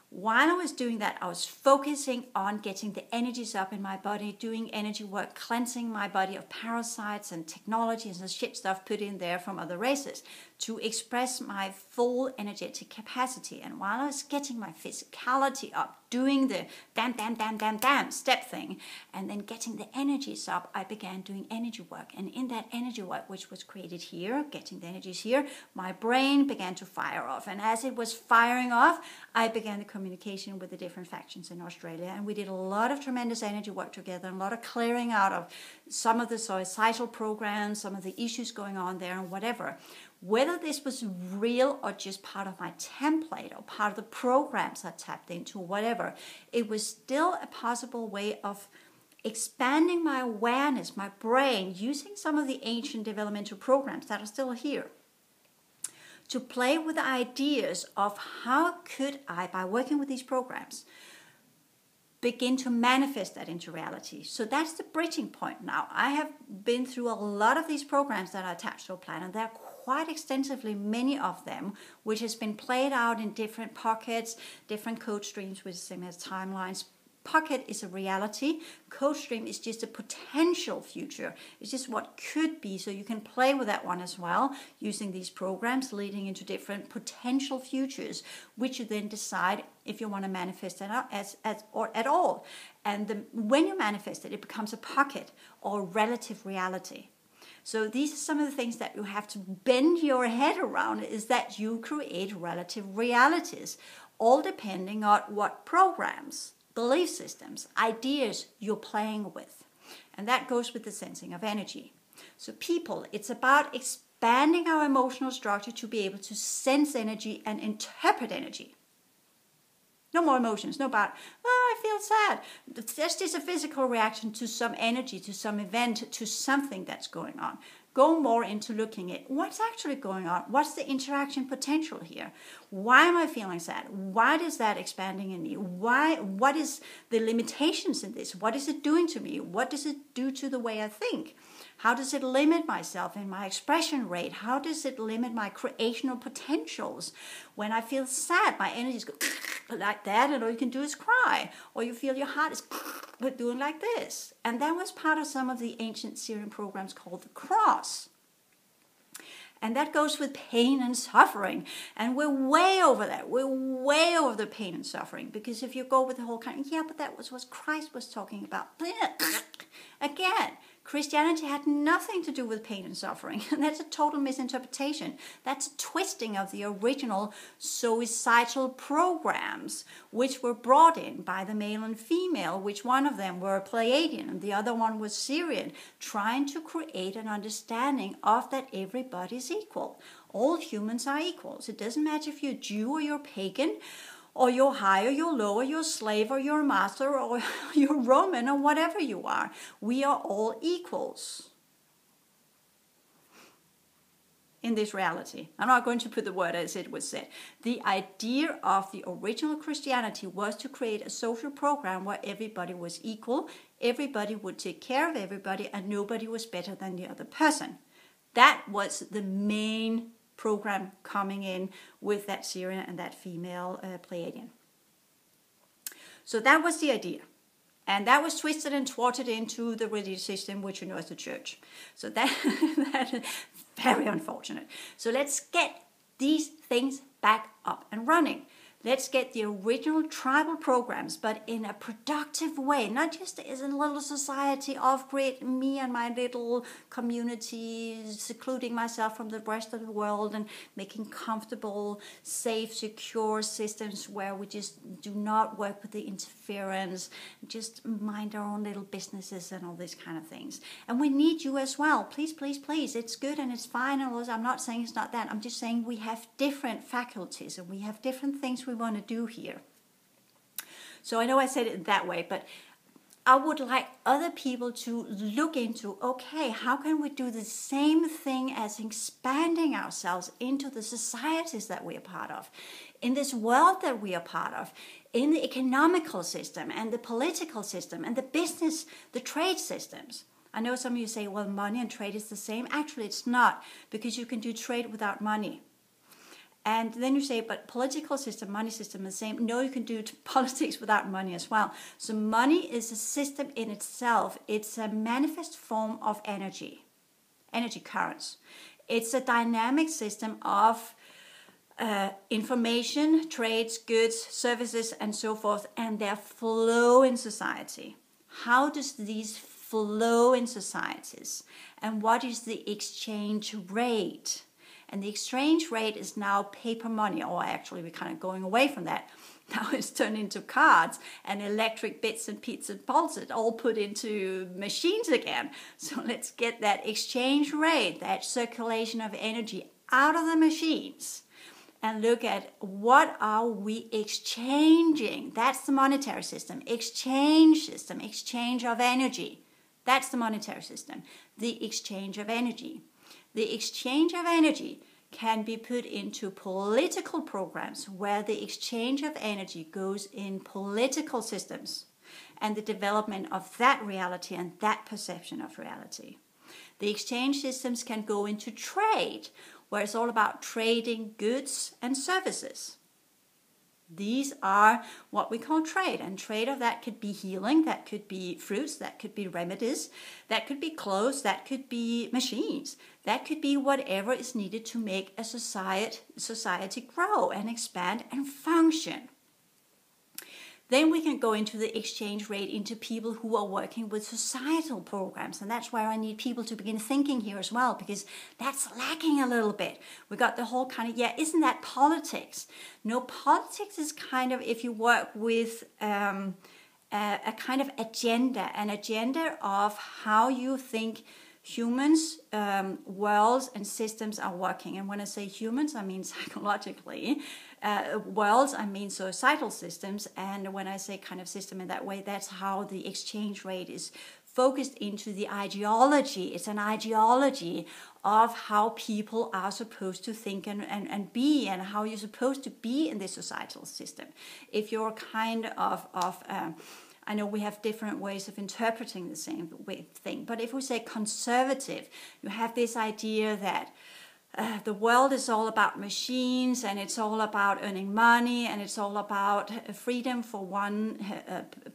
While I was doing that, I was focusing on getting the energies up in my body, doing energy work, cleansing my body of parasites and technologies and shit stuff put in there from other races, to express my full energetic capacity. And while I was getting my physicality up, doing the damn step thing, and then getting the energies up, I began doing energy work. And in that energy work, which was created here, getting the energies here, my brain began to fire off. And as it was firing off, I began the communication with the different factions in Australia. And we did a lot of tremendous energy work together, and a lot of clearing out of some of the societal programs, some of the issues going on there, and whatever. Whether this was real or just part of my template or part of the programs I tapped into, whatever, it was still a possible way of expanding my awareness, my brain, using some of the ancient developmental programs that are still here, to play with the ideas of how could I, by working with these programs, begin to manifest that into reality. So that's the bridging point now. I have been through a lot of these programs that are attached to a plan, and they're quite extensively, many of them, which has been played out in different pockets, different code streams with the same as timelines. Pocket is a reality. Code stream is just a potential future. It's just what could be. So you can play with that one as well, using these programs, leading into different potential futures, which you then decide if you want to manifest it as or at all. And when you manifest it, it becomes a pocket or relative reality. So these are some of the things that you have to bend your head around, is that you create relative realities, all depending on what programs, belief systems, ideas you're playing with. And that goes with the sensing of energy. So people, it's about expanding our emotional structure to be able to sense energy and interpret energy. No more emotions, no about, oh, I feel sad. That's just a physical reaction to some energy, to some event, to something that's going on. go more into looking at what's actually going on. What's the interaction potential here? Why am I feeling sad? Why is that expanding in me? What is the limitations in this? What is it doing to me? What does it do to the way I think? How does it limit myself in my expression rate? How does it limit my creational potentials? When I feel sad, my energies go like that, and all you can do is cry. Or you feel your heart is doing like this. And that was part of some of the ancient Syrian programs called the cross. And that goes with pain and suffering. And we're way over that. We're way over the pain and suffering. Because if you go with the whole kind of, yeah, but that was what Christ was talking about. Again, Christianity had nothing to do with pain and suffering. And that's a total misinterpretation. That's a twisting of the original societal programs, which were brought in by the male and female, which one of them were Pleiadian and the other one was Syrian, trying to create an understanding of that everybody's equal. All humans are equals. It doesn't matter if you're Jew or you're pagan, or you're high or you're low, or you're a slave or you're a master, or you're Roman, or whatever you are. We are all equals in this reality. I'm not going to put the word as it was said. The idea of the original Christianity was to create a social program where everybody was equal, everybody would take care of everybody, and nobody was better than the other person. That was the main program coming in with that Syrian and that female Pleiadian. So that was the idea. And that was twisted and thwarted into the religious system, which you know as the church. So that is very unfortunate. So let's get these things back up and running. Let's get the original tribal programs, but in a productive way, not just as a little society of great me and my little community, secluding myself from the rest of the world and making comfortable, safe, secure systems where we just do not work with the interference, just mind our own little businesses and all these kind of things. And we need you as well. Please, please, please. It's good and it's fine. And I'm not saying it's not that. I'm just saying we have different faculties and we have different things we want to do here. So I know I said it that way, but I would like other people to look into, okay, how can we do the same thing as expanding ourselves into the societies that we are part of, in this world that we are part of, in the economical system and the political system and the business, the trade systems. I know some of you say, well, money and trade is the same. Actually, it's not, because you can do trade without money. And then you say, but political system, money system is the same. No, you can do politics without money as well. So money is a system in itself. It's a manifest form of energy currents. It's a dynamic system of information, trades, goods, services, and so forth, and their flow in society. How does these flow in societies? And what is the exchange rate? And the exchange rate is now paper money, or actually we're kind of going away from that. Now it's turned into cards and electric bits and bits and pulses, all put into machines again. So let's get that exchange rate, that circulation of energy out of the machines and look at what are we exchanging. That's the monetary system, exchange of energy. That's the monetary system, the exchange of energy. The exchange of energy can be put into political programs where the exchange of energy goes in political systems and the development of that reality and that perception of reality. The exchange systems can go into trade, where it's all about trading goods and services. These are what we call trade, and trade of that could be healing, that could be fruits, that could be remedies, that could be clothes, that could be machines, that could be whatever is needed to make a society grow and expand and function. Then we can go into the exchange rate into people who are working with societal programs. And that's where I need people to begin thinking here as well, because that's lacking a little bit. We got the whole kind of, yeah, isn't that politics? No, politics is kind of if you work with a kind of agenda, an agenda of how you think humans, worlds, and systems are working. And when I say humans, I mean psychologically. Worlds, I mean societal systems. And when I say kind of system in that way, that's how the exchange rate is focused into the ideology. It's an ideology of how people are supposed to think and be, and how you're supposed to be in this societal system. If you're kind of I know we have different ways of interpreting the same thing, but if we say conservative, you have this idea that the world is all about machines, and it's all about earning money, and it's all about freedom for one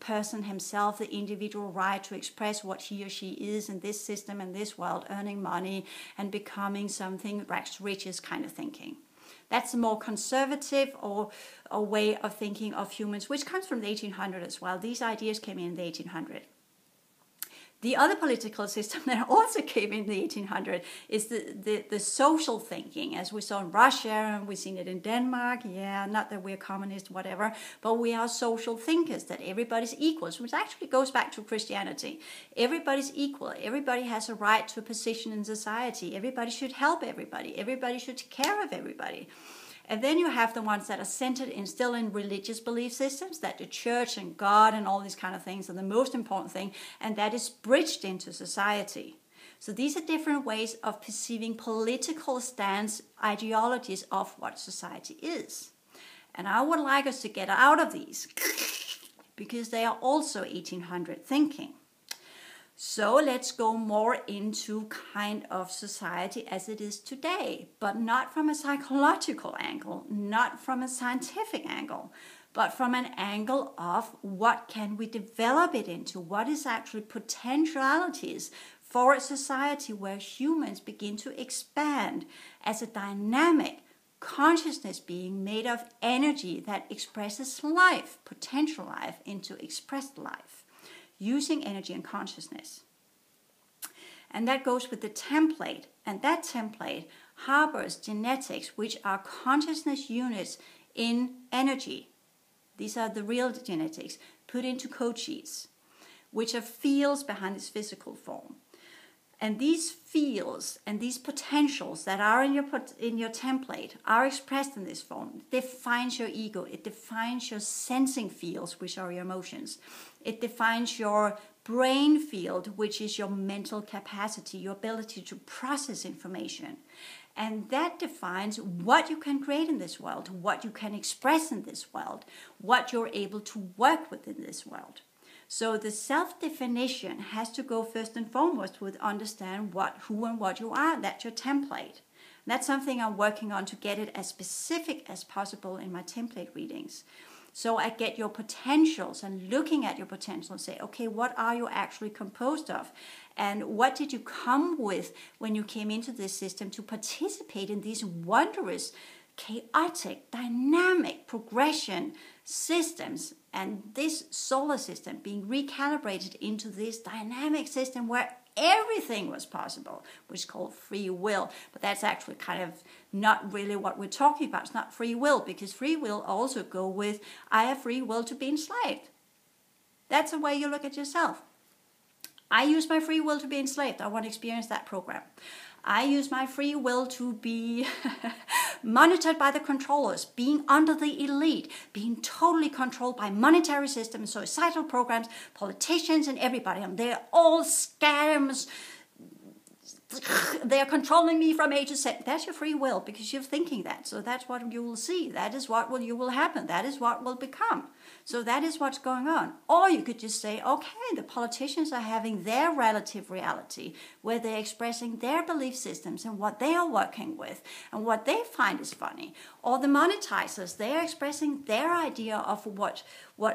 person himself, the individual right to express what he or she is in this system and this world, earning money and becoming something rags to riches kind of thinking. That's a more conservative or a way of thinking of humans, which comes from the 1800s as well. These ideas came in the 1800s. The other political system that also came in the 1800s is the social thinking, as we saw in Russia, and we've seen it in Denmark. Yeah, not that we're communist, whatever, but we are social thinkers, that everybody's equal, which actually goes back to Christianity. Everybody's equal. Everybody has a right to a position in society. Everybody should help everybody. Everybody should take care of everybody. And then you have the ones that are centered still in religious belief systems, that the church and God and all these kind of things are the most important thing, and that is bridged into society. So these are different ways of perceiving political stance ideologies of what society is. And I would like us to get out of these, because they are also 1800 thinking. So let's go more into kind of society as it is today, but not from a psychological angle, not from a scientific angle, but from an angle of what can we develop it into, what is actually potentialities for a society where humans begin to expand as a dynamic consciousness being made of energy that expresses life, potential life, into expressed life, using energy and consciousness. And that goes with the template, and that template harbors genetics, which are consciousness units in energy. These are the real genetics put into code sheets, which are fields behind this physical form. And these fields and these potentials that are in your template are expressed in this form. It defines your ego. It defines your sensing fields, which are your emotions. It defines your brain field, which is your mental capacity, your ability to process information. And that defines what you can create in this world, what you can express in this world, what you're able to work with in this world. So the self-definition has to go first and foremost with understand who and what you are. That's your template. And that's something I'm working on to get it as specific as possible in my template readings. So I get your potentials and looking at your potential and say, okay, what are you actually composed of? And what did you come with when you came into this system to participate in these wondrous, chaotic, dynamic progression systems, and this solar system being recalibrated into this dynamic system where everything was possible, which is called free will. But that's actually kind of not really what we're talking about. It's not free will, because free will also go with, I have free will to be enslaved. That's the way you look at yourself. I use my free will to be enslaved. I want to experience that program. I use my free will to be monitored by the controllers, being under the elite, being totally controlled by monetary systems, societal programs, politicians, and everybody. And they're all scams. They're controlling me from A to Z. That's your free will, because you're thinking that. So that's what you will see. That is what will happen. That is what will become. So that is what's going on. Or you could just say, okay, the politicians are having their relative reality, where they're expressing their belief systems and what they are working with and what they find is funny. Or the monetizers, they're expressing their idea of what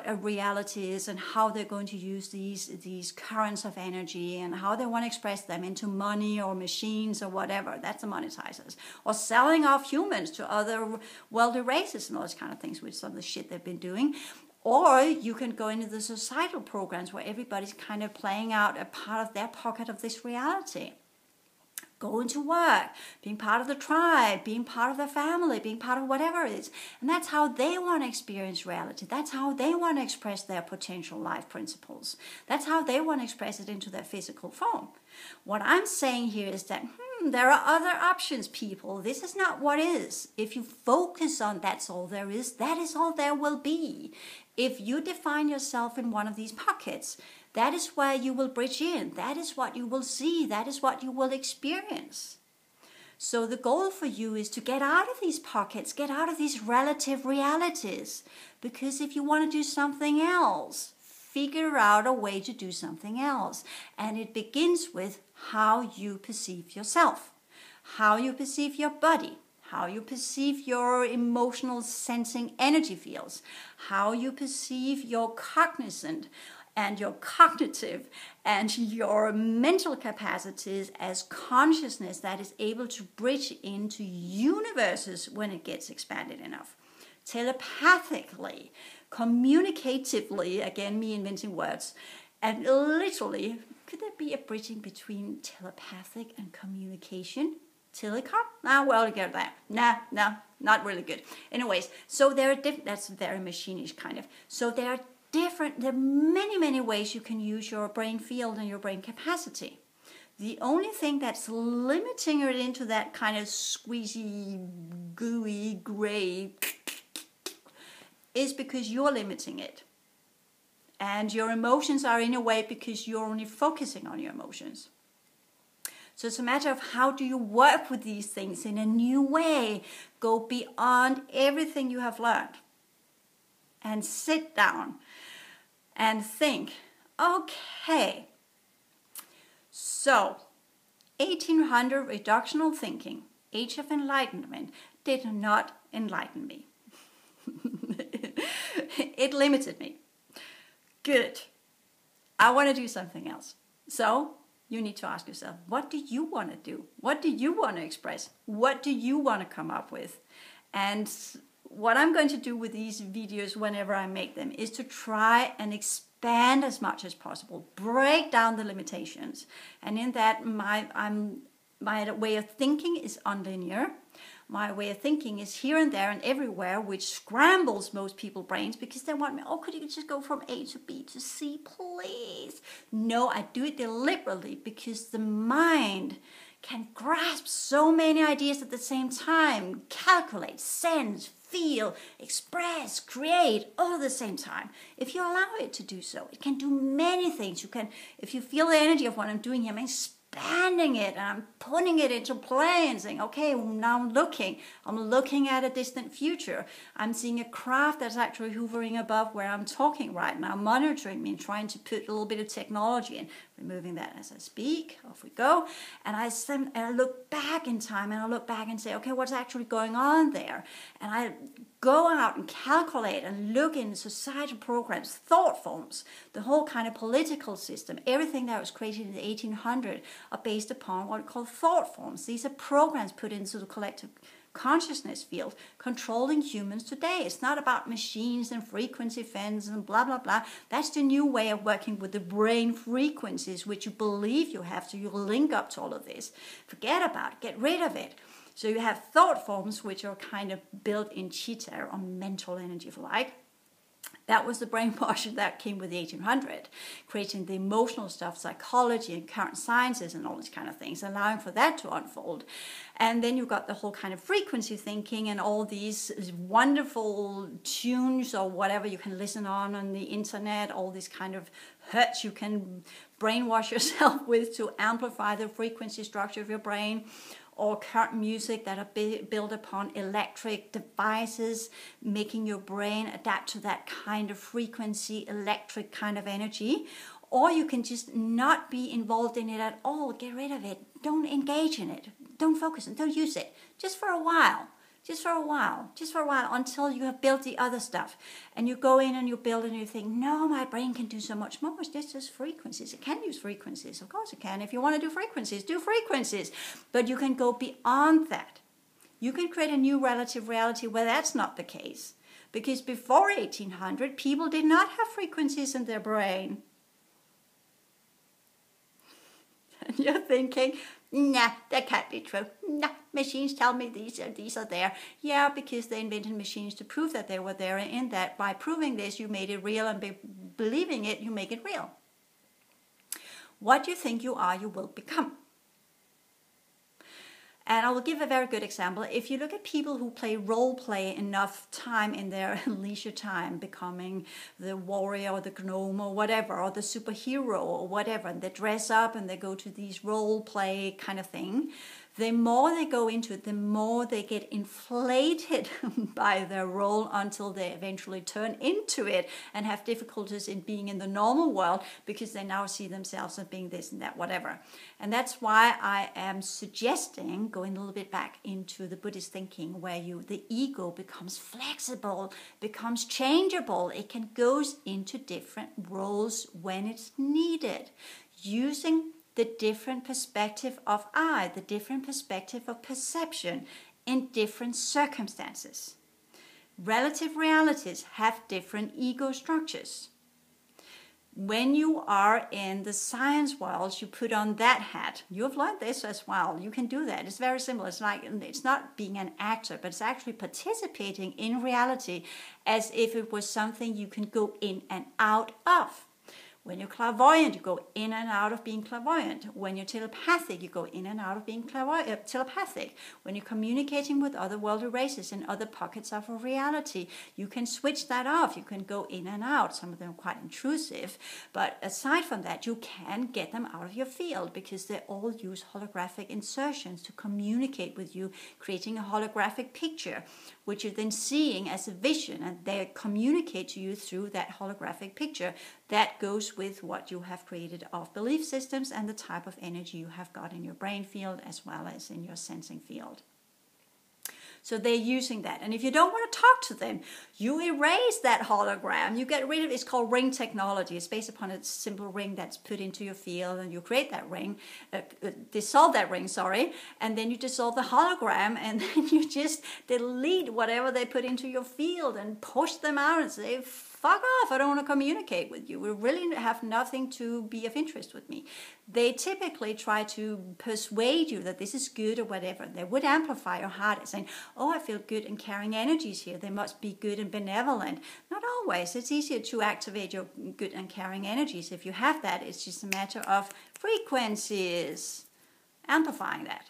a reality is and how they're going to use these currents of energy and how they want to express them into money or machines or whatever. That's the monetizers. Or selling off humans to other wealthy races and all those kind of things, which some of the shit they've been doing. Or you can go into the societal programs where everybody's kind of playing out a part of their pocket of this reality. Going to work, being part of the tribe, being part of the family, being part of whatever it is. And that's how they want to experience reality. That's how they want to express their potential life principles. That's how they want to express it into their physical form. What I'm saying here is that, there are other options, people. This is not what is. If you focus on that's all there is, that is all there will be. If you define yourself in one of these pockets, That is where you will bridge in. That is what you will see. That is what you will experience. So the goal for you is to get out of these pockets, get out of these relative realities. Because if you want to do something else, figure out a way to do something else. And it begins with how you perceive yourself, how you perceive your body, how you perceive your emotional sensing energy fields, how you perceive your cognizant and your cognitive and your mental capacities as consciousness that is able to bridge into universes when it gets expanded enough. Telepathically, communicatively, again, me inventing words, and literally, could there be a bridging between telepathic and communication? Telecom? Well, get that. No, not really good. Anyways, so there are different, that's very machinish kind of. So there are many ways you can use your brain field and your brain capacity. The only thing that's limiting it into that kind of squeezy, gooey, gray is because you're limiting it. And your emotions are in a way because you're only focusing on your emotions. So it's a matter of how do you work with these things in a new way. Go beyond everything you have learned. And sit down and think, okay, so 1800 reductional thinking, Age of Enlightenment, did not enlighten me. It limited me. Good. I want to do something else. So you need to ask yourself, what do you want to do? What do you want to express? What do you want to come up with? And what I'm going to do with these videos whenever I make them is to try and expand as much as possible, break down the limitations. And in that, my way of thinking is unlinear. My way of thinking is here and there and everywhere, which scrambles most people's brains because they want me, oh, could you just go from A to B to C, please? No, I do it deliberately because the mind can grasp so many ideas at the same time, calculate, sense, feel, express, create, all at the same time. If you allow it to do so, it can do many things. You can, if you feel the energy of what I'm doing here, I'm expanding it and I'm putting it into play and saying, okay, now I'm looking at a distant future. I'm seeing a craft that's actually hovering above where I'm talking right now, monitoring me and trying to put a little bit of technology in, removing that as I speak. Off we go. And I look back in time and I look back and say, okay, what's actually going on there? And I go out and calculate and look in societal programs, thought forms, the whole kind of political system, everything that was created in the 1800s are based upon what are called thought forms. These are programs put into the collective consciousness field controlling humans today. It's not about machines and frequency fence and blah, blah, blah. That's the new way of working with the brain frequencies, which you believe you have, so you link up to all of this. Forget about it. Get rid of it. So you have thought forms, which are kind of built in chitta or mental energy, if you like. That was the brainwashing that came with the 1800, creating the emotional stuff, psychology and current sciences and all these kind of things, allowing for that to unfold. And then you've got the whole kind of frequency thinking and all these wonderful tunes or whatever you can listen on the internet, all these kind of hertz you can brainwash yourself with to amplify the frequency structure of your brain, or current music that are built upon electric devices, making your brain adapt to that kind of frequency, electric kind of energy. Or you can just not be involved in it at all. Get rid of it. Don't engage in it. Don't focus on it. Don't use it. Just for a while. Just for a while until you have built the other stuff. And you go in and you build and you think, no, my brain can do so much more. It's just frequencies. It can use frequencies. Of course it can. If you want to do frequencies. But you can go beyond that. You can create a new relative reality where that's not the case. Because before 1800, people did not have frequencies in their brain. And you're thinking, nah, that can't be true. Nah, machines tell me these are there. Yeah, because they invented machines to prove that they were there, and in that, by proving this, you made it real, and by believing it, you make it real. What you think you are, you will become. And I will give a very good example. If you look at people who play role play enough time in their leisure time, becoming the warrior or the gnome or whatever, or the superhero or whatever, and they dress up and they go to these role play kind of thing, the more they go into it, the more they get inflated by their role until they eventually turn into it and have difficulties in being in the normal world because they now see themselves as being this and that, whatever. And that's why I am suggesting going a little bit back into the Buddhist thinking, where the ego becomes flexible, becomes changeable. It can go into different roles when it's needed, using the different perspective of I, the different perspective of perception in different circumstances. Relative realities have different ego structures. When you are in the science world, you put on that hat. You've learned this as well. You can do that. It's very simple. It's not being an actor, but it's actually participating in reality as if it was something you can go in and out of. When you're clairvoyant, you go in and out of being clairvoyant. When you're telepathic, you go in and out of being telepathic. When you're communicating with other worldly races in other pockets of a reality, you can switch that off. You can go in and out. Some of them are quite intrusive. But aside from that, you can get them out of your field because they all use holographic insertions to communicate with you, creating a holographic picture, which you're then seeing as a vision, and they communicate to you through that holographic picture. That goes with what you have created of belief systems and the type of energy you have got in your brain field as well as in your sensing field. So they're using that. And if you don't want to talk to them, you erase that hologram. You get rid of it. It's called ring technology. It's based upon a simple ring that's put into your field, and you create that ring, dissolve that ring, and then you dissolve the hologram, and then you just delete whatever they put into your field and push them out and say, fuck off, I don't want to communicate with you. We really have nothing to be of interest with me. They typically try to persuade you that this is good or whatever. They would amplify your heart saying, oh, I feel good and carrying energies here. They must be good and benevolent. Not always. It's easier to activate your good and carrying energies. If you have that, it's just a matter of frequencies, amplifying that,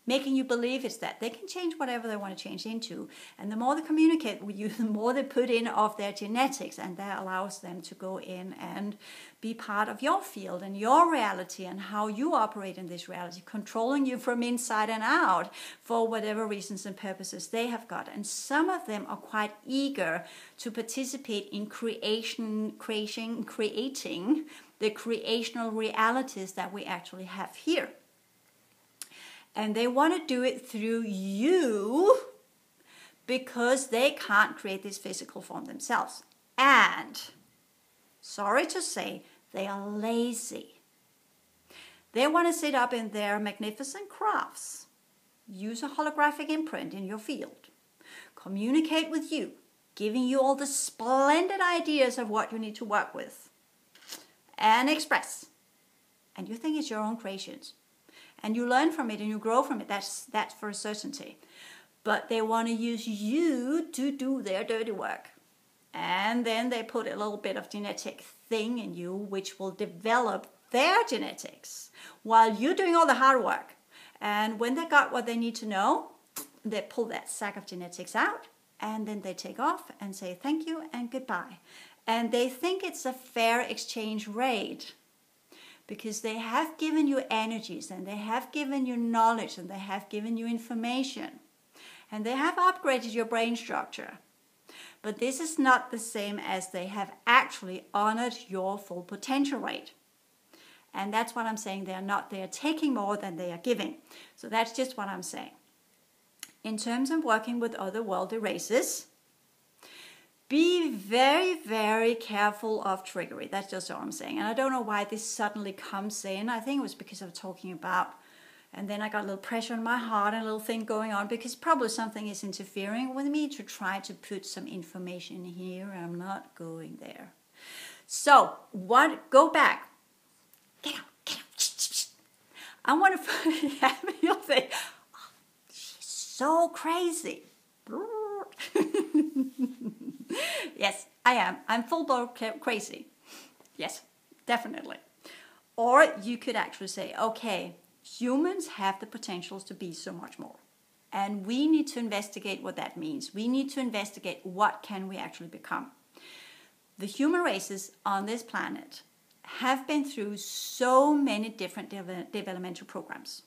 making you believe it's that. They can change whatever they want to change into. And the more they communicate with you, the more they put in of their genetics, and that allows them to go in and be part of your field and your reality and how you operate in this reality, controlling you from inside and out for whatever reasons and purposes they have got. And some of them are quite eager to participate in creating the creational realities that we actually have here. And they want to do it through you because they can't create this physical form themselves. And, sorry to say, they are lazy. They want to sit up in their magnificent crafts, use a holographic imprint in your field, communicate with you, giving you all the splendid ideas of what you need to work with, and express. And you think it's your own creations. And you learn from it and you grow from it. That's for a certainty. But they want to use you to do their dirty work. And then they put a little bit of genetic thing in you which will develop their genetics while you're doing all the hard work. And when they got what they need to know, they pull that sack of genetics out and then they take off and say thank you and goodbye. And they think it's a fair exchange rate, because they have given you energies and they have given you knowledge and they have given you information and they have upgraded your brain structure. But this is not the same as they have actually honored your full potential rate. And that's what I'm saying. They are taking more than they are giving. So that's just what I'm saying. In terms of working with other worldly races, be very, very careful of trickery. That's just all I'm saying. And I don't know why this suddenly comes in. I think it was because I'm talking about, and then I got a little pressure on my heart and a little thing going on because probably something is interfering with me to try to put some information here. I'm not going there. So, go back. Get out. I want to have you think, oh, she's so crazy. Yes, I am. I'm full-blown crazy. Yes, definitely. Or you could actually say, okay, Humans have the potentials to be so much more. And we need to investigate what that means. We need to investigate what can we actually become. The human races on this planet have been through so many different developmental programs.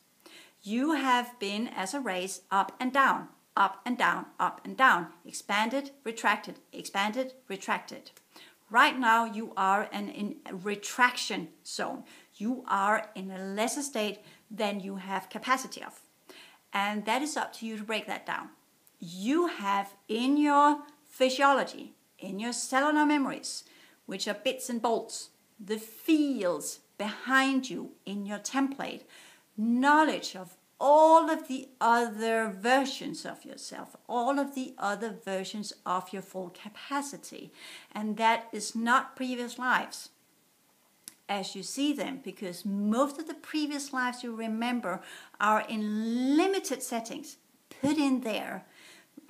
You have been, as a race, up and down, up and down, up and down, expanded, retracted, expanded, retracted. Right now, you are in a retraction zone. You are in a lesser state than you have capacity of. And that is up to you to break that down. You have in your physiology, in your cellular memories, which are bits and bolts, the fields behind you in your template, knowledge of all of the other versions of yourself, all of the other versions of your full capacity. And that is not previous lives as you see them, because most of the previous lives you remember are in limited settings put in there.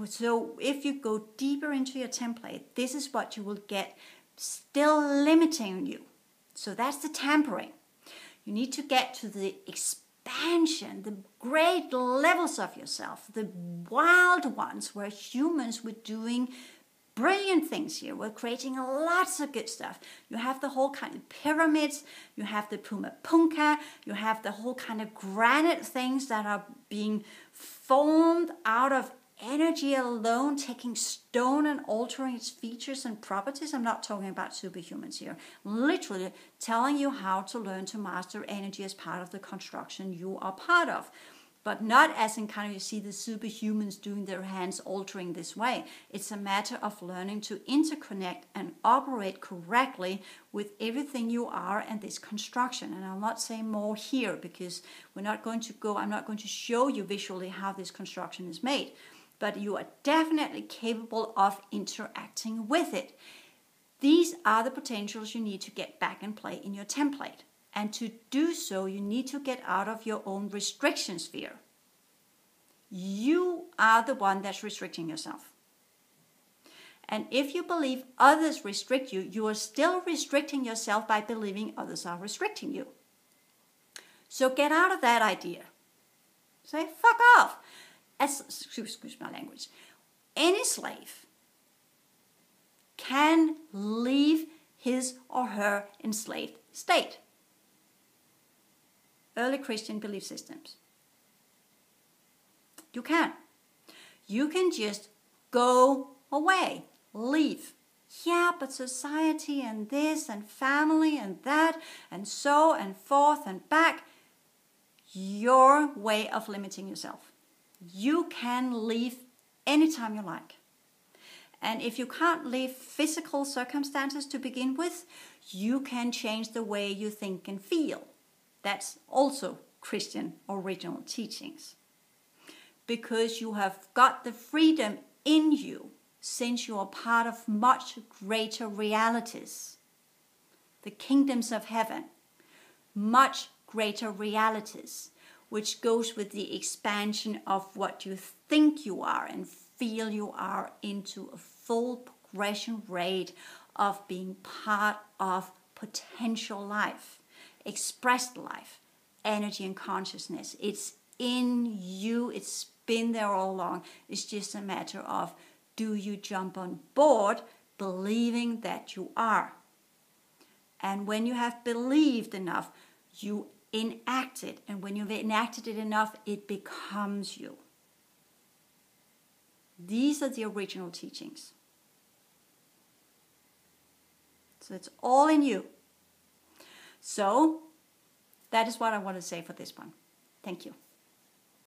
So if you go deeper into your template, this is what you will get, still limiting you. So that's the tampering. You need to get to the expansion, the great levels of yourself, the wild ones where humans were doing brilliant things here. We're creating lots of good stuff. You have the whole kind of pyramids, you have the Puma Punka, you have the whole kind of granite things that are being formed out of energy alone, taking stone and altering its features and properties. I'm not talking about superhumans here. Literally telling you how to learn to master energy as part of the construction you are part of. But not as in kind of you see the superhumans doing their hands altering this way. It's a matter of learning to interconnect and operate correctly with everything you are and this construction. And I'll not say more here because I'm not going to show you visually how this construction is made. But you are definitely capable of interacting with it. These are the potentials you need to get back and play in your template. And to do so, you need to get out of your own restriction sphere. You are the one that's restricting yourself. And if you believe others restrict you, you are still restricting yourself by believing others are restricting you. So get out of that idea. Say, fuck off. Excuse my language. Any slave can leave his or her enslaved state. Early Christian belief systems. You can. You can just go away, leave. Yeah, but society and this and family and that and so and forth and back. Your way of limiting yourself. You can leave anytime you like. And if you can't leave physical circumstances to begin with, you can change the way you think and feel. That's also Christian original teachings. Because you have got the freedom in you since you are part of much greater realities. The kingdoms of heaven. Much greater realities. Which goes with the expansion of what you think you are and feel you are into a full progression rate of being part of potential life. Expressed life, energy and consciousness. It's in you. It's been there all along. It's just a matter of, do you jump on board believing that you are? And when you have believed enough, you enact it. And when you've enacted it enough, it becomes you. These are the original teachings. So it's all in you. So, that is what I want to say for this one. Thank you.